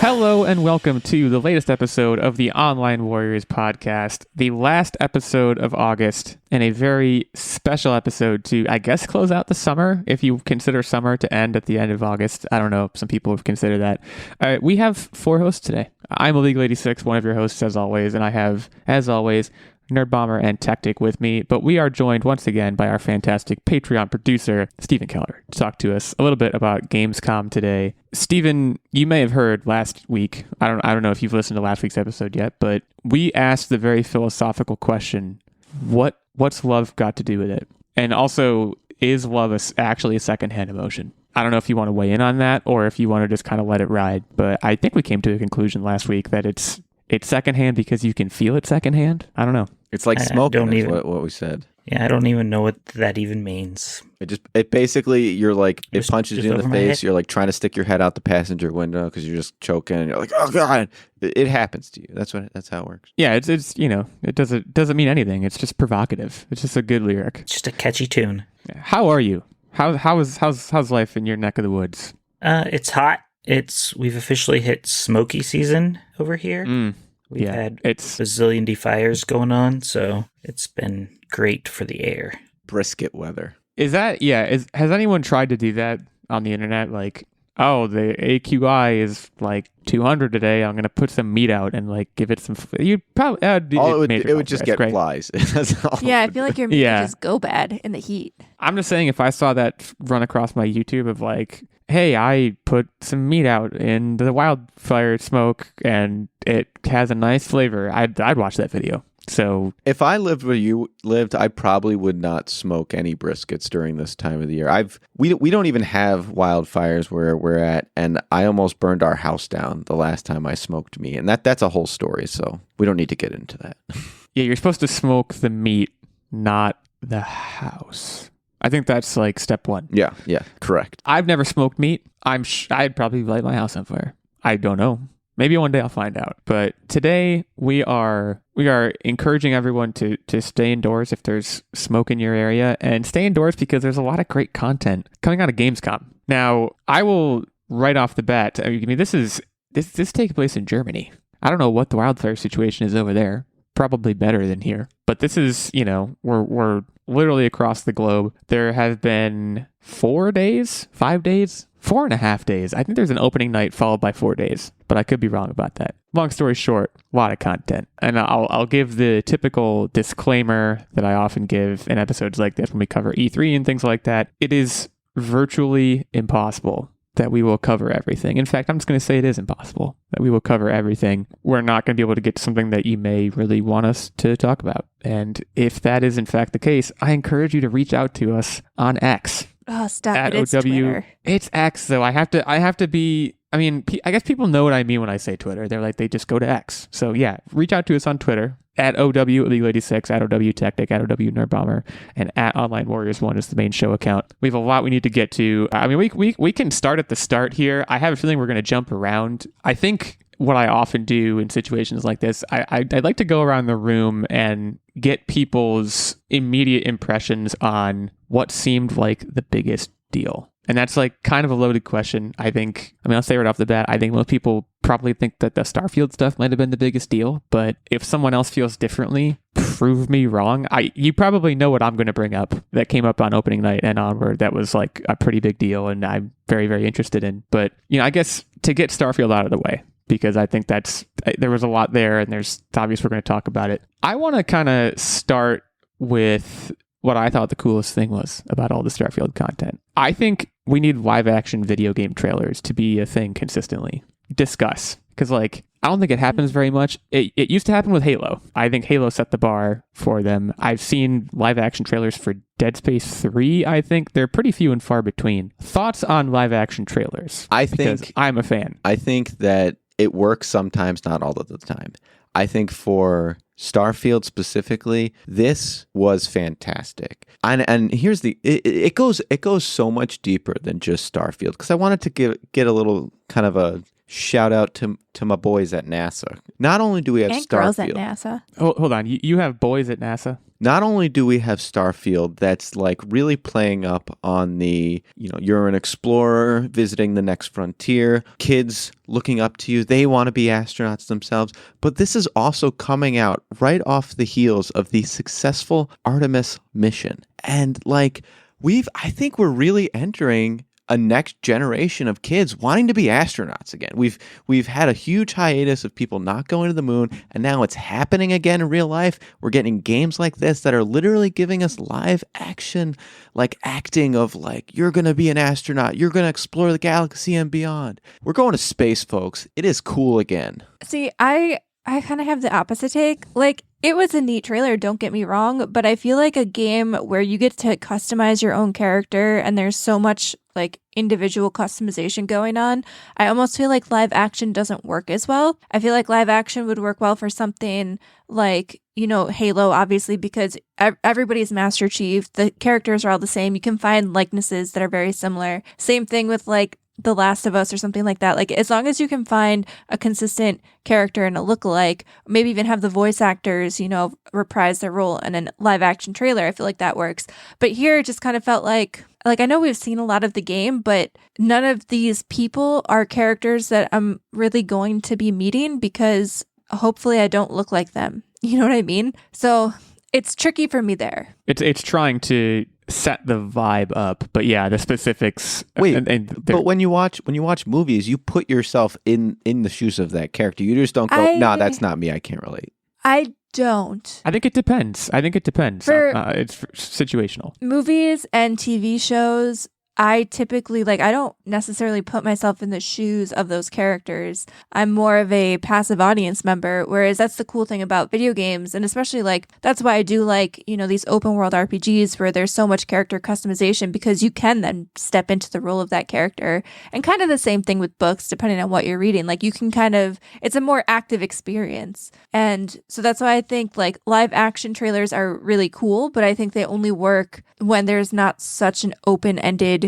Hello and welcome to the latest episode of the Online Warriors podcast, the last episode of August, and a very special episode to, I guess, close out the summer, if you consider summer to end at the end of August. I don't know, some people have considered that. We have 4 hosts today. I'm Illeagle 86, one of your hosts as always, and I have, as always, Nerdbomber and Techtic with me, but we are joined once again by our fantastic Patreon producer, Stephen Keller, to talk to us a little bit about Gamescom today. Stephen, you may have heard last week, I don't know if you've listened to last week's episode yet, but we asked the very philosophical question, what's love got to do with it? And also, is love actually a secondhand emotion? I don't know if you want to weigh in on that or if you want to just kind of let it ride, but I think we came to a conclusion last week that it's secondhand because you can feel it secondhand. I don't know. It's like smoking, is what we said. Yeah, I don't even know what that even means. It basically, you're like, it punches you in the face. You're like trying to stick your head out the passenger window because you're just choking and you're like, oh God, it happens to you. That's how it works. Yeah, it's you know, it doesn't mean anything. It's just provocative. It's just a good lyric. It's just a catchy tune. How are you? How's life in your neck of the woods? It's hot. We've officially hit smoky season over here. We've had a bazillion fires going on, so it's been great for the air. Brisket weather. Has anyone tried to do that on the internet? Like, oh, the AQI is like 200 today. I'm going to put some meat out and like give it some. You probably it would just get flies. Yeah, I feel like your meat would just go bad in the heat. I'm just saying, if I saw that run across my YouTube of like, hey, I put some meat out in the wildfire smoke and it has a nice flavor, I'd watch that video. So if I lived where you lived, I probably would not smoke any briskets during this time of the year. We don't even have wildfires where we're at, and I almost burned our house down the last time I smoked meat, and that's a whole story, so we don't need to get into that. Yeah, you're supposed to smoke the meat, not the house. I think that's like step 1. Yeah, correct. I've never smoked meat. I'd probably light my house on fire. I don't know. Maybe one day I'll find out. But today we are encouraging everyone to stay indoors if there's smoke in your area, and stay indoors because there's a lot of great content coming out of Gamescom. Now, I will right off the bat. I mean, this takes place in Germany. I don't know what the wildfire situation is over there. Probably better than here. But this is, we're literally across the globe. There have been 4 days, 5 days, 4.5 days. I think there's an opening night followed by 4 days, but I could be wrong about that. Long story short, a lot of content. And I'll give the typical disclaimer that I often give in episodes like this when we cover E3 and things like that. It is virtually impossible that we will cover everything. In fact, I'm just going to say it is impossible that we will cover everything. We're not going to be able to get to something that you may really want us to talk about. And if that is in fact the case, I encourage you to reach out to us on X. Oh, stop! It's Twitter. It's X, though. I have to be. I mean, I guess people know what I mean when I say Twitter. They're like, they just go to X. So yeah, reach out to us on Twitter at @OW86, at OW Techtic, at OW Nerdbomber, and at Online Warriors 1 is the main show account. We have a lot we need to get to. I mean, we can start at the start here. I have a feeling we're going to jump around. I think what I often do in situations like this, I'd like to go around the room and get people's immediate impressions on what seemed like the biggest deal. And that's like kind of a loaded question. I'll say right off the bat, I think most people probably think that the Starfield stuff might have been the biggest deal, but if someone else feels differently, prove me wrong. You probably know what I'm going to bring up that came up on opening night and onward that was like a pretty big deal and I'm very, very interested in. But, I guess to get Starfield out of the way, because I think there was a lot there and there's obvious we're going to talk about it. I want to kind of start with what I thought the coolest thing was about all the Starfield content. I think we need live action video game trailers to be a thing consistently. Discuss. Because I don't think it happens very much. It used to happen with Halo. I think Halo set the bar for them. I've seen live action trailers for Dead Space 3, I think. They're pretty few and far between. Thoughts on live action trailers? Because I'm a fan. I think that it works sometimes, not all of the time. I think for Starfield specifically, this was fantastic. And here's it goes so much deeper than just Starfield, because I wanted to get a little kind of a shout out to my boys at NASA. Not only do we have and Starfield, girls at NASA. Hold on, you have boys at NASA? not only do we have Starfield that's like really playing up on the, you're an explorer visiting the next frontier, kids looking up to you, they want to be astronauts themselves, but this is also coming out right off the heels of the successful Artemis mission. And like, I think we're really entering a next generation of kids wanting to be astronauts again. We've had a huge hiatus of people not going to the moon, and now it's happening again in real life. We're getting games like this that are literally giving us live action, like acting of like, you're going to be an astronaut, you're going to explore the galaxy and beyond. We're going to space, folks. It is cool again. See, I kind of have the opposite take. Like, it was a neat trailer, don't get me wrong, but I feel like a game where you get to customize your own character and there's so much like individual customization going on, I almost feel like live action doesn't work as well. I feel like live action would work well for something like, Halo, obviously, because everybody's Master Chief. The characters are all the same. You can find likenesses that are very similar. Same thing with like The Last of Us or something like that. Like, as long as you can find a consistent character and a lookalike, maybe even have the voice actors, reprise their role in a live action trailer, I feel like that works. But here it just kind of felt like I know we've seen a lot of the game, but none of these people are characters that I'm really going to be meeting because hopefully I don't look like them. You know what I mean? So it's tricky for me there. It's trying to set the vibe up, but yeah, the specifics. Wait, but when you watch movies, you put yourself in the shoes of that character. You just don't go, "No, that's not me. I can't relate." I don't. I think it depends. It's situational. Movies and TV shows, I typically, I don't necessarily put myself in the shoes of those characters. I'm more of a passive audience member, whereas that's the cool thing about video games. And especially, that's why I do like, these open world RPGs where there's so much character customization, because you can then step into the role of that character. And kind of the same thing with books, depending on what you're reading. Like, you can it's a more active experience. And so that's why I think, live action trailers are really cool, but I think they only work when there's not such an open-ended,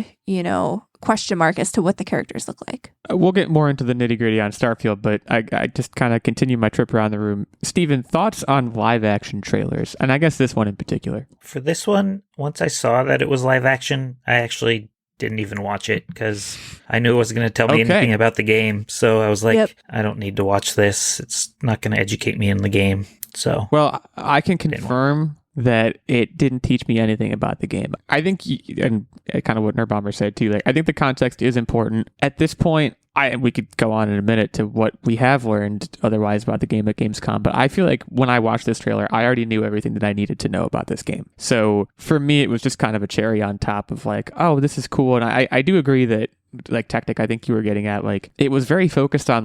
question mark as to what the characters look like. We'll get more into the nitty-gritty on Starfield, but I just kind of continue my trip around the room. Steven, thoughts on live action trailers? And I guess this one in particular. For this one, once I saw that it was live action, I actually didn't even watch it because I knew it wasn't going to tell me anything about the game. So I was like, I don't need to watch this. It's not going to educate me in the game. So, well, I can confirm that it didn't teach me anything about the game. I think, and kind of what Nerdbomber said too, I think the context is important. At this point, we could go on in a minute to what we have learned otherwise about the game at Gamescom, but I feel like when I watched this trailer, I already knew everything that I needed to know about this game. So for me, it was just kind of a cherry on top of oh, this is cool. And I do agree that, Techtic, I think you were getting at, it was very focused on,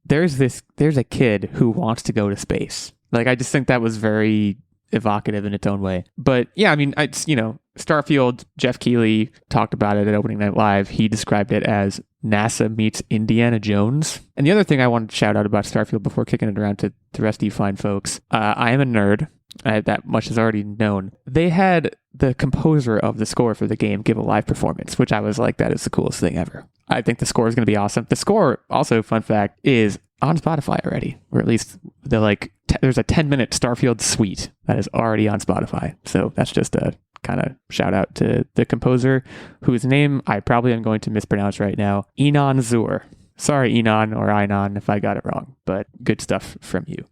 there's a kid who wants to go to space. I just think that was very evocative in its own way. But yeah, I mean, it's, Starfield, Jeff Keighley talked about it at Opening Night Live. He described it as NASA meets Indiana Jones. And the other thing I wanted to shout out about Starfield before kicking it around to the rest of you fine folks, I am a nerd. That much is already known. They had the composer of the score for the game give a live performance, which I was like, that is the coolest thing ever. I think the score is going to be awesome. The score, also, fun fact, is on Spotify already, or at least there's a 10-minute Starfield suite that is already on Spotify. So that's just a kind of shout out to the composer, whose name I probably am going to mispronounce right now, Enon Zur. Sorry, Enon or Einon, if I got it wrong, but good stuff from you.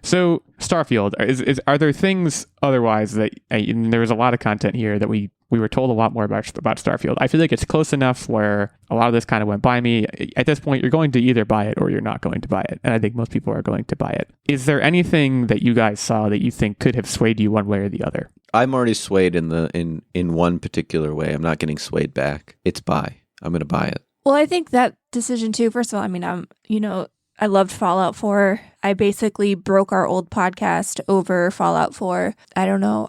So Starfield, are there things otherwise that there was a lot of content here that we were told a lot more about Starfield. I feel like it's close enough where a lot of this kind of went by me. At this point, you're going to either buy it or you're not going to buy it. And I think most people are going to buy it. Is there anything that you guys saw that you think could have swayed you one way or the other? I'm already swayed in one particular way. I'm not getting swayed back. It's buy. I'm going to buy it. Well, I think that decision too, first of all, I mean, I loved Fallout 4. I basically broke our old podcast over Fallout 4. I don't know.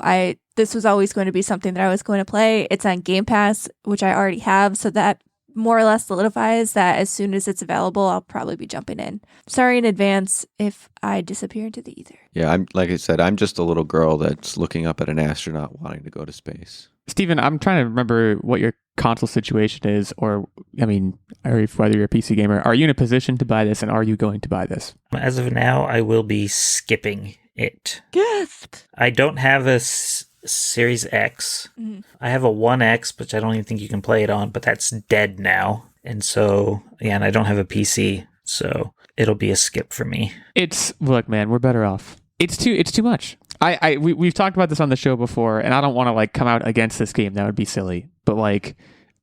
This was always going to be something that I was going to play. It's on Game Pass, which I already have. So that more or less solidifies that as soon as it's available, I'll probably be jumping in. Sorry in advance if I disappear into the ether. Yeah, like I said, I'm just a little girl that's looking up at an astronaut wanting to go to space. Steven, I'm trying to remember what your console or whether you're a PC gamer. Are you in a position to buy this, and are you going to buy this? As of now, I will be skipping it. Gasp! I don't have a Series X. Mhm. I have a 1X, which I don't even think you can play it on, but that's dead now. And so, yeah, and I don't have a PC, so it'll be a skip for me. Look, man, we're better off. It's too much. We've talked about this on the show before, and I don't want to like come out against this game. That would be silly. But like,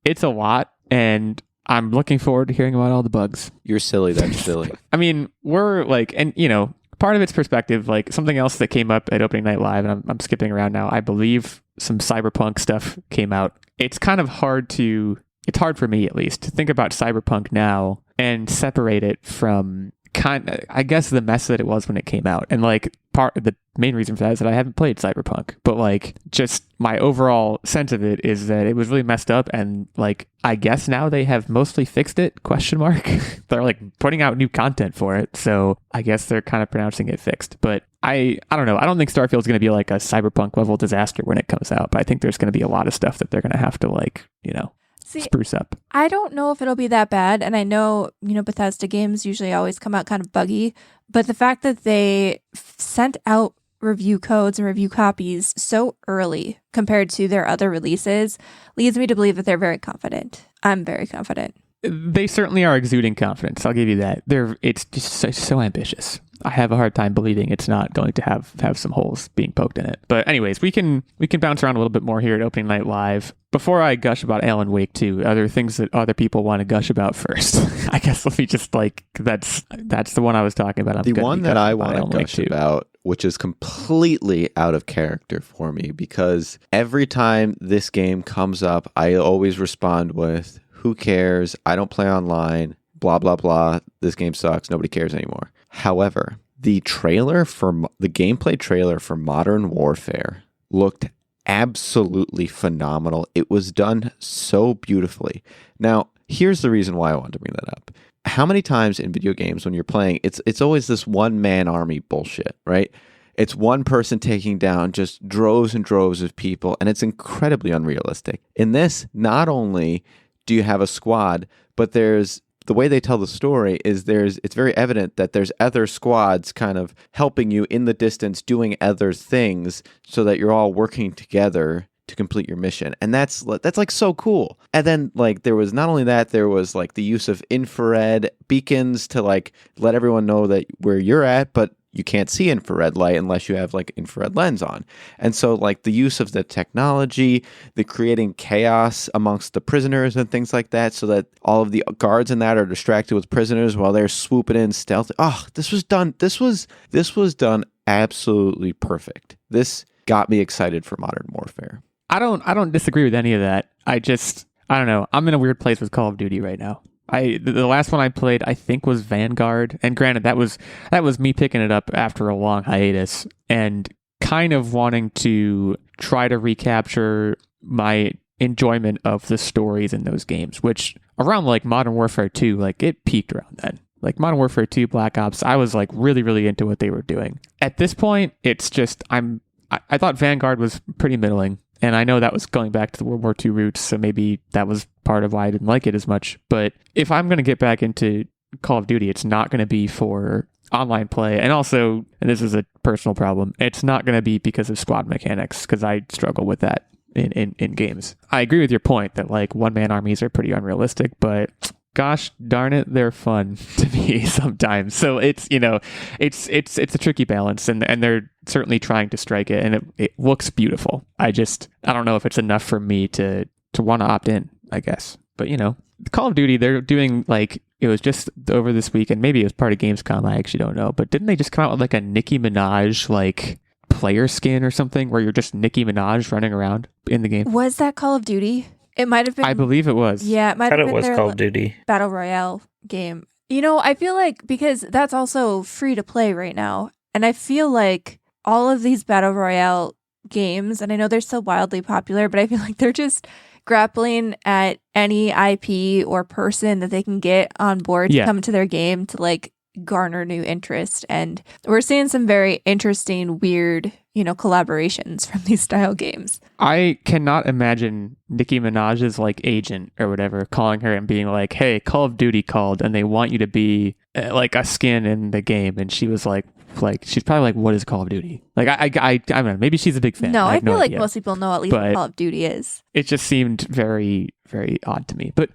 it's a lot, and I'm looking forward to hearing about all the bugs. You're silly. That's silly. I mean, we're like, and you know, part of it's perspective. Like something else that came up at opening night live, and I'm skipping around now. I believe some Cyberpunk stuff came out. It's kind of hard for me at least to think about Cyberpunk now and separate it from I guess the mess that it was when it came out. And like the main reason for that is that I haven't played Cyberpunk, but like just my overall sense of it is that it was really messed up. And like, I guess now they have mostly fixed it, ? They're like putting out new content for it. So I guess they're kind of pronouncing it fixed, but I don't know. I don't think Starfield is going to be like a Cyberpunk level disaster when it comes out, but I think there's going to be a lot of stuff that they're going to have to like, you know, spruce up. I don't know if it'll be that bad. And I know, you know, Bethesda games usually always come out kind of buggy, but the fact that they sent out review codes and review copies so early compared to their other releases leads me to believe that they're very confident. I'm very confident. They certainly are exuding confidence. I'll give you that. It's just so ambitious. I have a hard time believing it's not going to have some holes being poked in it. But anyways, we can bounce around a little bit more here at opening night live. Before I gush about Alan Wake 2, are there things that other people want to gush about first? I guess let me just like that's the one I was talking about. The one that I want to gush about, which is completely out of character for me, because every time this game comes up, I always respond with, "Who cares? I don't play online. Blah blah blah. This game sucks. Nobody cares anymore." However, the gameplay trailer for Modern Warfare looked absolutely phenomenal. It was done so beautifully. Now, here's the reason why I wanted to bring that up. How many times in video games when you're playing, it's always this one-man army bullshit, right? It's one person taking down just droves and droves of people, and it's incredibly unrealistic. In this, not only do you have a squad, but the way they tell the story is it's very evident that there's other squads kind of helping you in the distance doing other things so that you're all working together to complete your mission. And that's like so cool. And then like there was not only that, there was like the use of infrared beacons to like let everyone know that where you're at, but you can't see infrared light unless you have like infrared lens on. And so like the use of the technology, the creating chaos amongst the prisoners and things like that, so that all of the guards in that are distracted with prisoners while they're swooping in stealth. Oh, this was done absolutely perfect. This got me excited for Modern Warfare. I don't disagree with any of that. I don't know. I'm in a weird place with Call of Duty right now. The last one I played, I think, was Vanguard, and granted, that was me picking it up after a long hiatus and kind of wanting to try to recapture my enjoyment of the stories in those games. Which around like Modern Warfare 2, like it peaked around then. Like Modern Warfare 2, Black Ops, I was like really, really into what they were doing. At this point, it's just I thought Vanguard was pretty middling. And I know that was going back to the World War II roots, so maybe that was part of why I didn't like it as much. But if I'm going to get back into Call of Duty, it's not going to be for online play. And also, and this is a personal problem, it's not going to be because of squad mechanics, because I struggle with that in games. I agree with your point that like one-man armies are pretty unrealistic, but gosh darn it, they're fun to me sometimes. So it's, you know, it's a tricky balance, and they're certainly trying to strike it, and it looks beautiful. I don't know if it's enough for me to want to opt in, I guess. But you know, Call of Duty, they're doing like, it was just over this week, and maybe it was part of Gamescom, I actually don't know, but didn't they just come out with like a Nicki Minaj like player skin or something where you're just Nicki Minaj running around in the game? Was that Call of Duty? It might have been. I believe it was. Yeah, it might have been. It was their Call of Duty Battle Royale game. You know, I feel like because that's also free to play right now, and I feel like all of these Battle Royale games, and I know they're still wildly popular, but I feel like they're just grappling at any IP or person that they can get on board to come to their game to like garner new interest. And we're seeing some very interesting, weird, you know, collaborations from these style games. I cannot imagine Nicki Minaj's like agent or whatever calling her and being like, "Hey, Call of Duty called and they want you to be like a skin in the game, and she was like she's probably like, what is Call of Duty? Like I don't know, maybe she's a big fan. No, I feel like idea. most people know at least what Call of Duty is. It just seemed very, very odd to me. But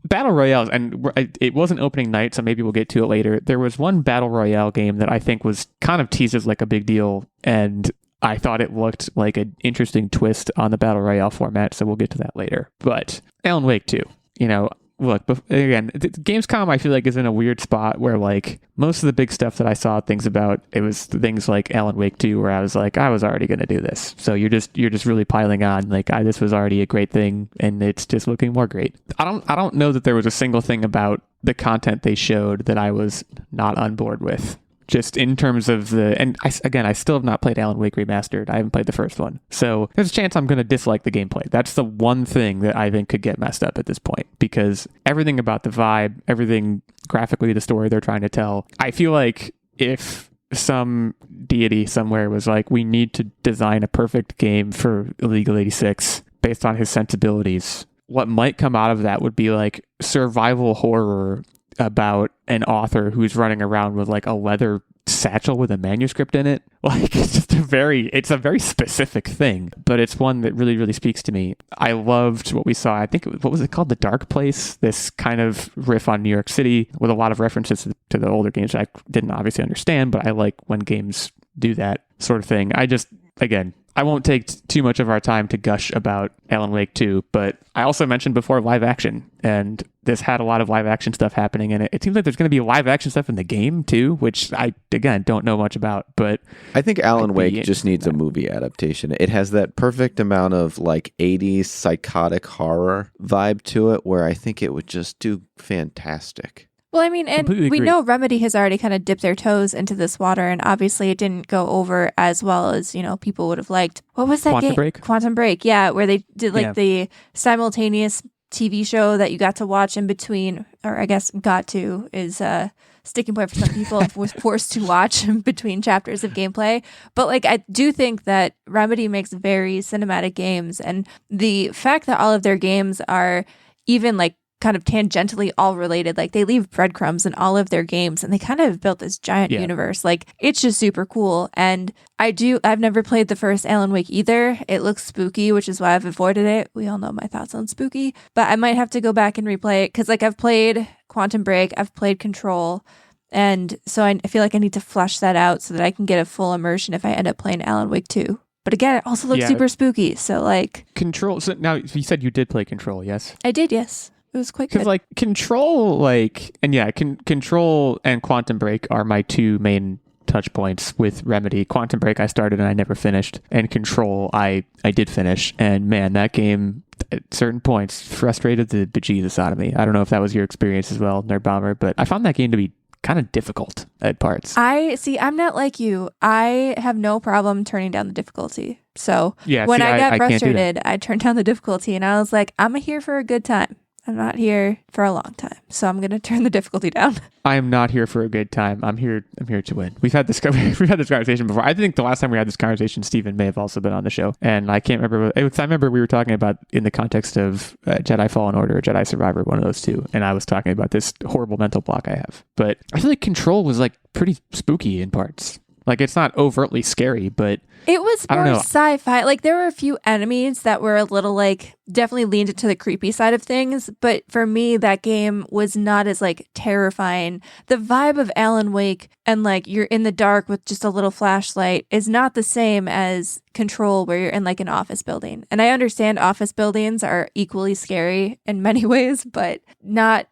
Battle Royales, and it wasn't opening night, so maybe we'll get to it later. There was one Battle Royale game that I think was kind of teased as like a big deal, and I thought it looked like an interesting twist on the Battle Royale format, so we'll get to that later. But Alan Wake 2, look, again, Gamescom I feel like is in a weird spot where like most of the big stuff that I saw things about, it was things like Alan Wake 2 where I was like, I was already going to do this. So you're just really piling on like this was already a great thing and it's just looking more great. I don't know that there was a single thing about the content they showed that I was not on board with. Just in terms of I still have not played Alan Wake Remastered. I haven't played the first one. So there's a chance I'm going to dislike the gameplay. That's the one thing that I think could get messed up at this point, because everything about the vibe, everything graphically, the story they're trying to tell, I feel like if some deity somewhere was like, we need to design a perfect game for Illeagle 86 based on his sensibilities, what might come out of that would be like survival horror about an author who's running around with like a leather satchel with a manuscript in it. Like it's a very specific thing, but it's one that really, really speaks to me. I loved what we saw. I think what was it called? The Dark Place, this kind of riff on New York City with a lot of references to the older games that I didn't obviously understand, but I like when games do that sort of thing. I won't take too much of our time to gush about Alan Wake 2, but I also mentioned before live action, and this had a lot of live action stuff happening in it. It seems like there's going to be live action stuff in the game too, which I, again, don't know much about, but I think Alan Wake just needs a movie adaptation. It has that perfect amount of like 80s psychotic horror vibe to it where I think it would just do fantastic. Well, I mean, and we know Remedy has already kind of dipped their toes into this water, and obviously it didn't go over as well as, people would have liked. What was that Quantum Break? Quantum Break, yeah, where they did the simultaneous TV show that you got to watch in between, or I guess got to is a sticking point for some people, was forced to watch in between chapters of gameplay. But like, I do think that Remedy makes very cinematic games, and the fact that all of their games are even like kind of tangentially all related, like they leave breadcrumbs in all of their games and they kind of built this giant universe. Like it's just super cool. And I've never played the first Alan Wake either. It looks spooky, which is why I've avoided it. We all know my thoughts on spooky, but I might have to go back and replay it because like I've played Quantum Break, I've played Control, and so I feel like I need to flesh that out so that I can get a full immersion if I end up playing Alan Wake 2. But again, it also looks super spooky. So like Control. So now you said you did play Control, yes? I did, yes. It was quite good. Because like Control, Control and Quantum Break are my two main touch points with Remedy. Quantum Break I started and I never finished, and Control I did finish. And man, that game at certain points frustrated the bejesus out of me. I don't know if that was your experience as well, Nerdbomber, but I found that game to be kind of difficult at parts. I'm not like you. I have no problem turning down the difficulty. So when I got frustrated, I turned down the difficulty and I was like, I'm here for a good time. I'm not here for a long time, so I'm going to turn the difficulty down. I am not here for a good time. I'm here to win. We've had this conversation before. I think the last time we had this conversation, Stephen may have also been on the show, and I can't remember. I remember we were talking about in the context of Jedi Fallen Order or Jedi Survivor, one of those two, and I was talking about this horrible mental block I have. But I feel like Control was like pretty spooky in parts. Like it's not overtly scary, but it was more sci-fi. Like there were a few enemies that were a little like definitely leaned into the creepy side of things. But for me, that game was not as like terrifying. The vibe of Alan Wake and like you're in the dark with just a little flashlight is not the same as Control, where you're in like an office building. And I understand office buildings are equally scary in many ways, but not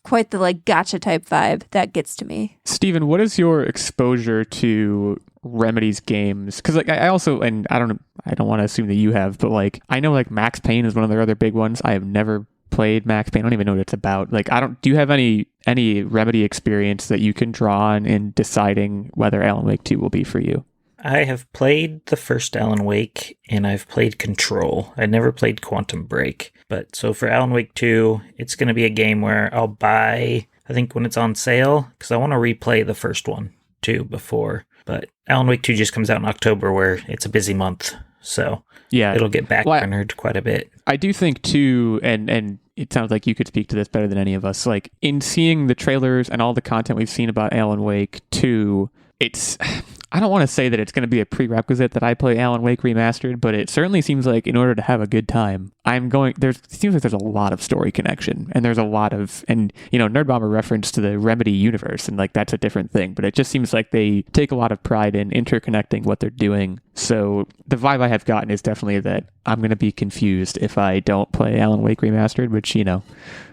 quite the like gotcha type vibe that gets to me. Steven, what is your exposure to Remedy's games? Because like I also, and I don't want to assume that you have, but like I know like Max Payne is one of their other big ones. I have never played Max Payne. I don't even know what it's about. Like do you have any Remedy experience that you can draw on in deciding whether Alan Wake 2 will be for you? I have played the first Alan Wake, and I've played Control. I never played Quantum Break. But so for Alan Wake 2, it's going to be a game where I'll buy, I think when it's on sale, because I want to replay the first one too before. But Alan Wake 2 just comes out in October, where it's a busy month. So yeah, it'll get backburnered quite a bit. I do think too, and it sounds like you could speak to this better than any of us. Like, in seeing the trailers and all the content we've seen about Alan Wake 2, it's... I don't want to say that it's going to be a prerequisite that I play Alan Wake Remastered, but it certainly seems like in order to have a good time, it seems like there's a lot of story connection, and there's a lot of, and, you know, Nerdbomber reference to the Remedy universe, and like that's a different thing, but it just seems like they take a lot of pride in interconnecting what they're doing. So the vibe I have gotten is definitely that I'm going to be confused if I don't play Alan Wake Remastered, which, you know,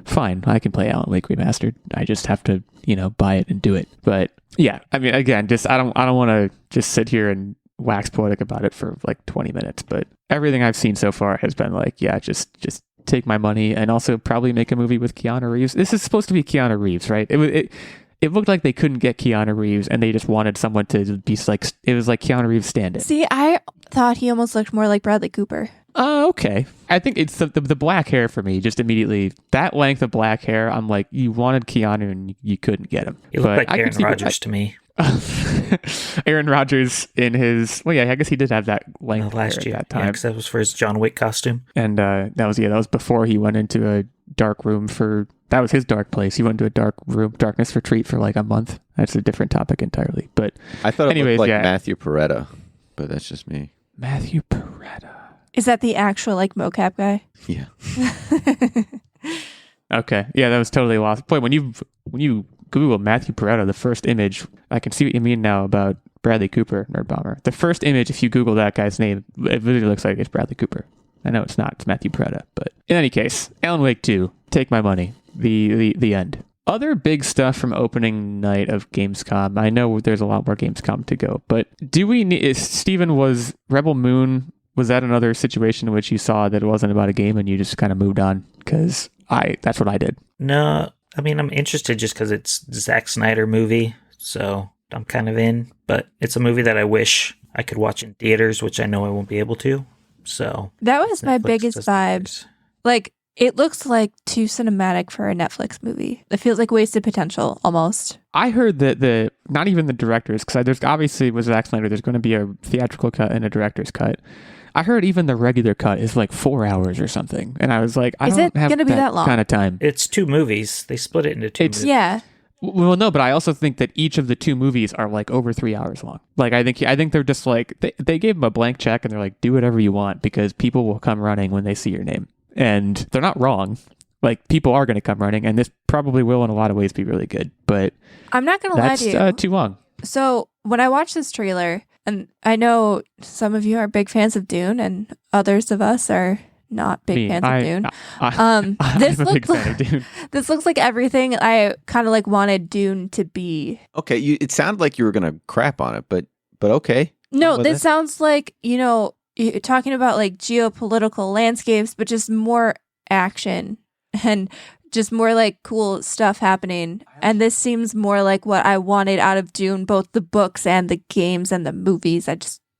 fine, I can play Alan Wake Remastered. I just have to, you know, buy it and do it. But yeah, I mean, again, just I don't want to just sit here and wax poetic about it for like 20 minutes, but everything I've seen so far has been like, yeah, just take my money, and also probably make a movie with Keanu Reeves. This is supposed to be Keanu Reeves, right? It looked like they couldn't get Keanu Reeves, and they just wanted someone to be like, it was like Keanu Reeves stand-in. See, I thought he almost looked more like Bradley Cooper. Oh, okay. I think it's the black hair for me. Just immediately, that length of black hair, I'm like, you wanted Keanu and you couldn't get him. He looked like Aaron Rodgers to me. Aaron Rodgers in his, well, yeah, I guess he did have that length last hair year at that time. Yeah, because that was for his John Wick costume. And that was before he went into a dark room that was his dark place. He went into a dark room, darkness retreat for like a month. That's a different topic entirely. But I thought it looked like Matthew Peretta, but that's just me. Matthew Peretta. Is that the actual like mocap guy? Yeah. Okay. Yeah, that was totally lost. Boy, when you Google Matthew Peretta, the first image, I can see what you mean now about Bradley Cooper, Nerdbomber. The first image, if you Google that guy's name, it literally looks like it's Bradley Cooper. I know it's not. It's Matthew Peretta. But in any case, Alan Wake 2, take my money. The end. Other big stuff from opening night of Gamescom. I know there's a lot more Gamescom to go, but do we need... Steven, was Rebel Moon... Was that another situation in which you saw that it wasn't about a game and you just kind of moved on? Because that's what I did. No, I mean, I'm interested just because it's a Zack Snyder movie, so I'm kind of in. But it's a movie that I wish I could watch in theaters, which I know I won't be able to. So that was my Netflix biggest vibe. Like, it looks like too cinematic for a Netflix movie. It feels like wasted potential, almost. I heard that not even the directors, because there's obviously with Zack Snyder, there's going to be a theatrical cut and a director's cut. I heard even the regular cut is like 4 hours or something. And I was like, I don't have that long? Kind of time. It's 2 movies. They split it into 2 movies. Yeah. Well, no, but I also think that each of the 2 movies are like over 3 hours long. Like, I think they're just like, they gave them a blank check and they're like, do whatever you want because people will come running when they see your name. And they're not wrong. Like, people are going to come running, and this probably will in a lot of ways be really good. But I'm not going to lie to you. That's too long. So when I watched this trailer, and I know some of you are big fans of Dune, and others of us are not big fans of Dune. I'm a big fan of Dune. This looks like everything I kind of like wanted Dune to be. Okay, it sounded like you were gonna crap on it, but okay. No, this sounds like, you know, you're talking about like geopolitical landscapes, but just more action and just more like cool stuff happening. And this seems more like what I wanted out of Dune, both the books and the games and the movies.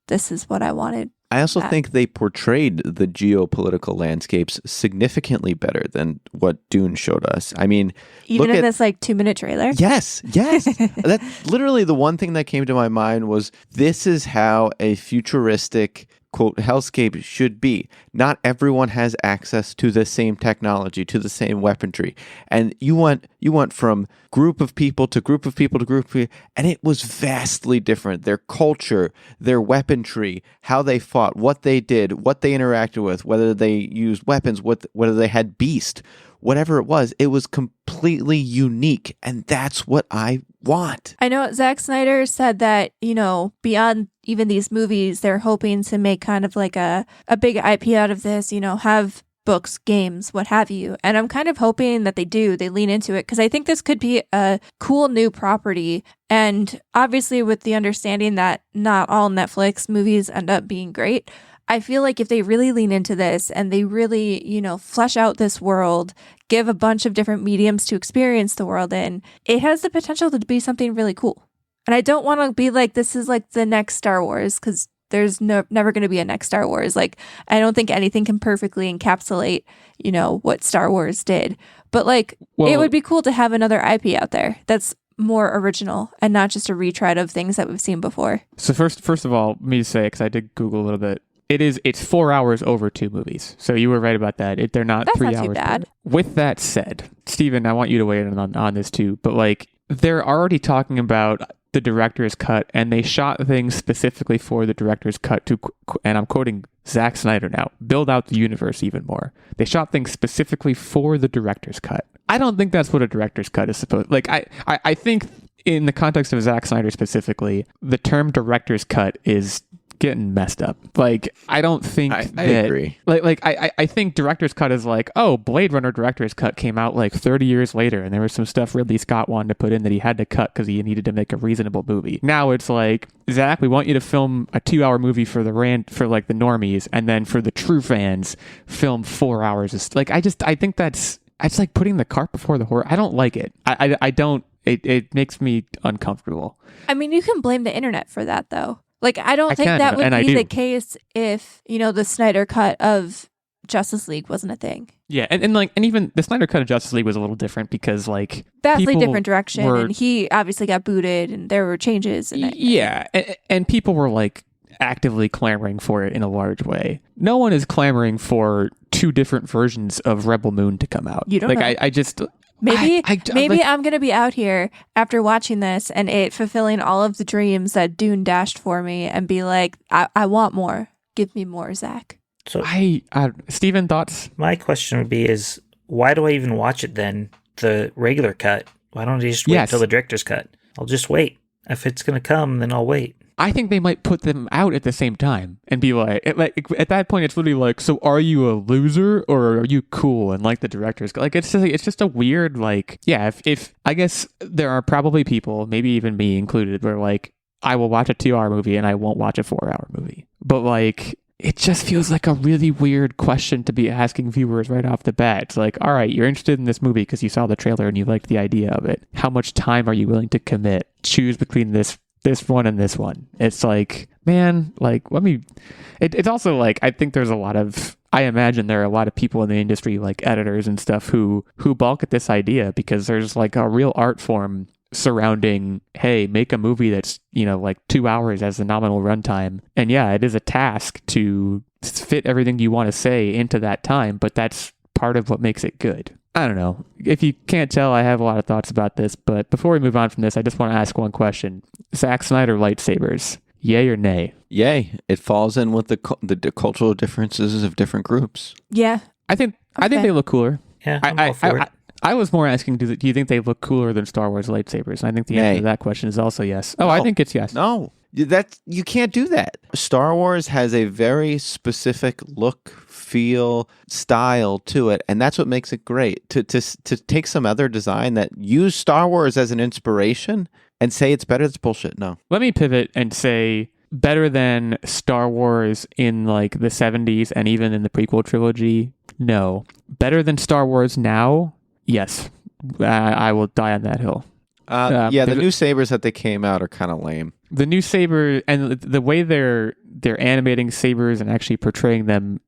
This is what I wanted. I also think they portrayed the geopolitical landscapes significantly better than what Dune showed us. I mean, even in this like 2-minute trailer. Yes. That's literally the one thing that came to my mind was this is how a futuristic quote hellscape should be. Not everyone has access to the same technology, to the same weaponry, and you went from group of people to group of people to group of people, and it was vastly different. Their culture, their weaponry, how they fought, what they did, what they interacted with, whether they used weapons, whether they had beast, whatever it was completely unique, and that's what I want. I know Zack Snyder said that, you know, beyond even these movies, they're hoping to make kind of like a big IP out of this, you know, have books, games, what have you. And I'm kind of hoping that they lean into it, because I think this could be a cool new property. And obviously with the understanding that not all Netflix movies end up being great, I feel like if they really lean into this and they really, you know, flesh out this world, give a bunch of different mediums to experience the world in, it has the potential to be something really cool. And I don't want to be like, this is like the next Star Wars, because there's never going to be a next Star Wars. Like, I don't think anything can perfectly encapsulate, you know, what Star Wars did. But like, it would be cool to have another IP out there that's more original and not just a retread of things that we've seen before. So first of all, me to say, because I did Google a little bit, It's 4 hours over 2 movies. So you were right about that. They're not That's 3 not hours. too bad. With that said, Steven, I want you to weigh in on this too. But like, they're already talking about the director's cut, and they shot things specifically for the director's cut to, and I'm quoting Zack Snyder now, build out the universe even more. They shot things specifically for the director's cut. I don't think that's what a director's cut is supposed. Like, I think in the context of Zack Snyder specifically, the term director's cut is getting messed up. Like, I don't think I agree. I think director's cut is like, oh, Blade Runner director's cut came out like 30 years later, and there was some stuff Ridley Scott wanted to put in that he had to cut because he needed to make a reasonable movie. Now it's like, Zach, we want you to film a 2-hour movie for the like the normies, and then for the true fans, film 4 hours. It's like, I think it's like putting the cart before the horse. I don't like it. I don't. It makes me uncomfortable. I mean, you can blame the internet for that, though. Like, I don't think that would be the case if, the Snyder cut of Justice League wasn't a thing. Yeah, and even the Snyder cut of Justice League was a little different because, like, vastly different direction, and he obviously got booted, and there were changes. And people were, like, actively clamoring for it in a large way. No one is clamoring for 2 different versions of Rebel Moon to come out. You don't know. I just... Maybe I'm going to be out here after watching this and it fulfilling all of the dreams that Dune dashed for me and be like, I want more. Give me more, Zach. So Steven, thoughts? My question would be why do I even watch it then? The regular cut? Why don't I just wait till the director's cut? I'll just wait. If it's going to come, then I'll wait. I think they might put them out at the same time and be like at that point, it's literally like, so are you a loser or are you cool? And like the director's like, it's just a weird, like, yeah, if I guess there are probably people, maybe even me included, where like, I will watch a 2-hour movie and I won't watch a 4-hour movie. But like, it just feels like a really weird question to be asking viewers right off the bat. It's like, all right, you're interested in this movie because you saw the trailer and you liked the idea of it. How much time are you willing to commit? Choose between this one and this one. It's like, man, like, it's also like, I think I imagine there are a lot of people in the industry, like editors and stuff, who balk at this idea because there's like a real art form surrounding, hey, make a movie that's, like 2 hours as the nominal runtime. And yeah, it is a task to fit everything you want to say into that time, but that's part of what makes it good. I don't know. If you can't tell, I have a lot of thoughts about this, but before we move on from this, I just want to ask one question. Zack Snyder lightsabers, yay or nay? Yay. It falls in with the cultural differences of different groups. Yeah. I think they look cooler. Yeah, I'm all for it. I was more asking, do you think they look cooler than Star Wars lightsabers? And I think the answer to that question is also yes. Oh, no. I think it's yes. No. You can't do that. Star Wars has a very specific look, feel, style to it, and that's what makes it great. To take some other design that use Star Wars as an inspiration and say it's better, it's bullshit. No. Let me pivot and say better than Star Wars in like the 70s and even in the prequel trilogy. No. Better than Star Wars now? Yes. I will die on that hill. The new sabers that they came out are kind of lame. The new saber and the way they're animating sabers and actually portraying them.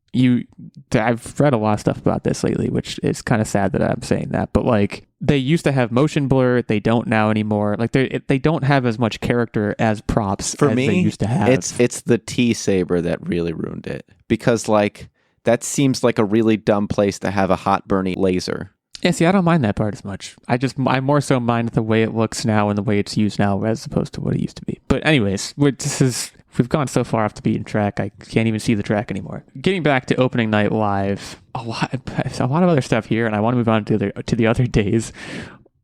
I've read a lot of stuff about this lately, which is kind of sad that I'm saying that. But like, they used to have motion blur, they don't now anymore. Like they don't have as much character as props as they used to have. It's the T-saber that really ruined it, because like that seems like a really dumb place to have a hot burning laser. Yeah, see, I don't mind that part as much. I more so mind the way it looks now and the way it's used now as opposed to what it used to be. But anyways, we've gone so far off the beaten track, I can't even see the track anymore. Getting back to opening night live, a lot of other stuff here, and I want to move on to the other days.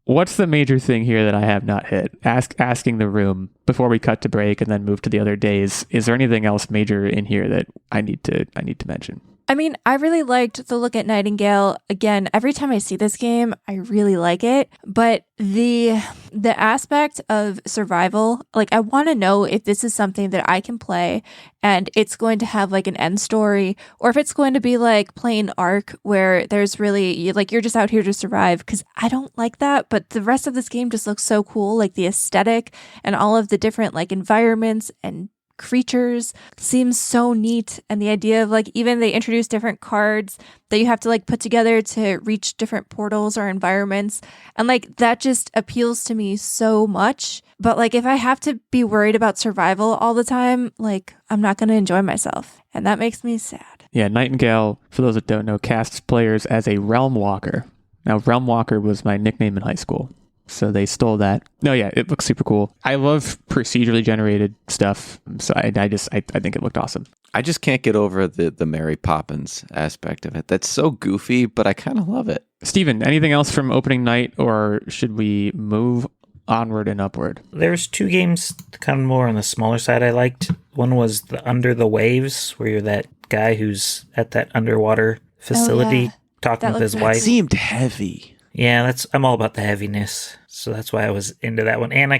What's the major thing here that I have not hit? Asking the room before we cut to break and then move to the other days. Is there anything else major in here that I need to mention? I mean, I really liked the look at Nightingale. Again, every time I see this game, I really like it. But the aspect of survival, like, I want to know if this is something that I can play and it's going to have like an end story, or if it's going to be like playing Ark where there's really like you're just out here to survive, because I don't like that. But the rest of this game just looks so cool, like the aesthetic and all of the different like environments and creatures seems so neat. And the idea of like, even they introduce different cards that you have to like put together to reach different portals or environments. And like, that just appeals to me so much. But like, if I have to be worried about survival all the time, like, I'm not going to enjoy myself. And that makes me sad. Yeah, Nightingale, for those that don't know, casts players as a Realm Walker. Now, Realm Walker was my nickname in high school, so they stole that. No, yeah, it looks super cool. I love procedurally generated stuff, so I think it looked awesome. I just can't get over the Mary Poppins aspect of it. That's so goofy, but I kind of love it. Steven, anything else from opening night, or should we move onward and upward? There's 2 games kind of more on the smaller side I liked. One was the Under the Waves, where you're that guy who's at that underwater facility talking with his wife. It seemed heavy. Yeah, I'm all about the heaviness. So that's why I was into that one. And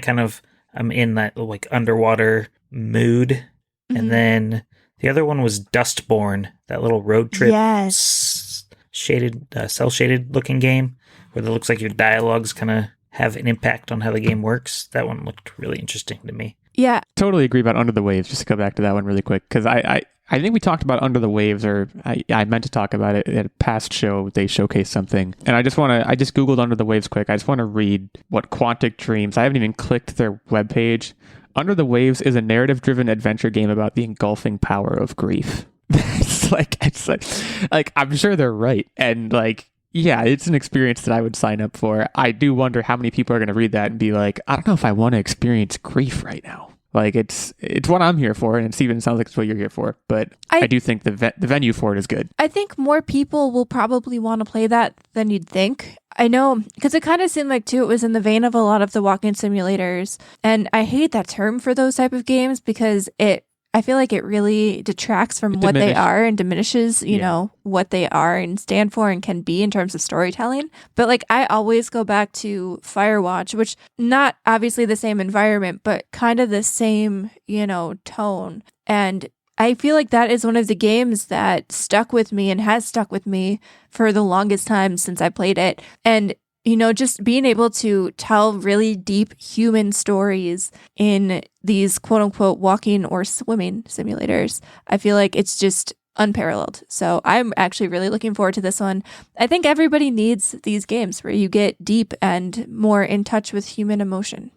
I'm in that like underwater mood. Mm-hmm. And then the other one was Dustborn, that little road trip. Yes. Shaded, cell shaded looking game where it looks like your dialogues kind of have an impact on how the game works. That one looked really interesting to me. Yeah. Totally agree about Under the Waves. Just to go back to that one really quick, because I think we talked about Under the Waves, or I meant to talk about it at a past show. They showcased something, and I just Googled Under the Waves quick. I just want to read what Quantic Dreams. I haven't even clicked their webpage. Under the Waves is a narrative-driven adventure game about the engulfing power of grief. it's like I'm sure they're right, and like, yeah, it's an experience that I would sign up for. I do wonder how many people are going to read that and be like, I don't know if I want to experience grief right now. Like, it's what I'm here for, and it even sounds like it's what you're here for. But I do think the venue for it is good. I think more people will probably want to play that than you'd think. I know, because it kind of seemed like, too, it was in the vein of a lot of the walking simulators. And I hate that term for those type of games because I feel like it really detracts from what they are and diminishes, you know, what they are and stand for and can be in terms of storytelling. But like, I always go back to Firewatch, which not obviously the same environment, but kind of the same, you know, tone. And I feel like that is one of the games that stuck with me and has stuck with me for the longest time since I played it. And you know, just being able to tell really deep human stories in these quote unquote walking or swimming simulators, I feel like it's just unparalleled. So I'm actually really looking forward to this one. I think everybody needs these games where you get deep and more in touch with human emotion.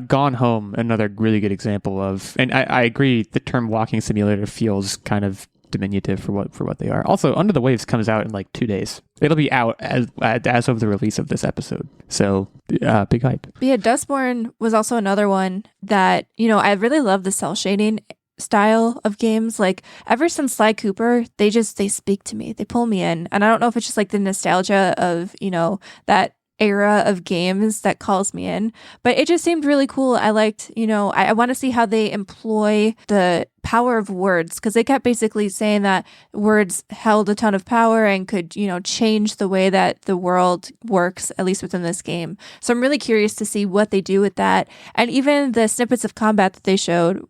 Gone Home, another really good example of, and I agree, the term walking simulator feels kind of diminutive for what they are. Also, Under the Waves comes out in like 2 days. It'll be out as of the release of this episode. So big hype. But yeah, Dustborn was also another one that, you know, I really love the cell shading style of games. Like ever since Sly Cooper, they speak to me. They pull me in. And I don't know if it's just like the nostalgia of, you know, that era of games that calls me in, but it just seemed really cool. I liked, you know, I want to see how they employ the power of words, because they kept basically saying that words held a ton of power and could, you know, change the way that the world works, at least within this game. So I'm really curious to see what they do with that. And even the snippets of combat that they showed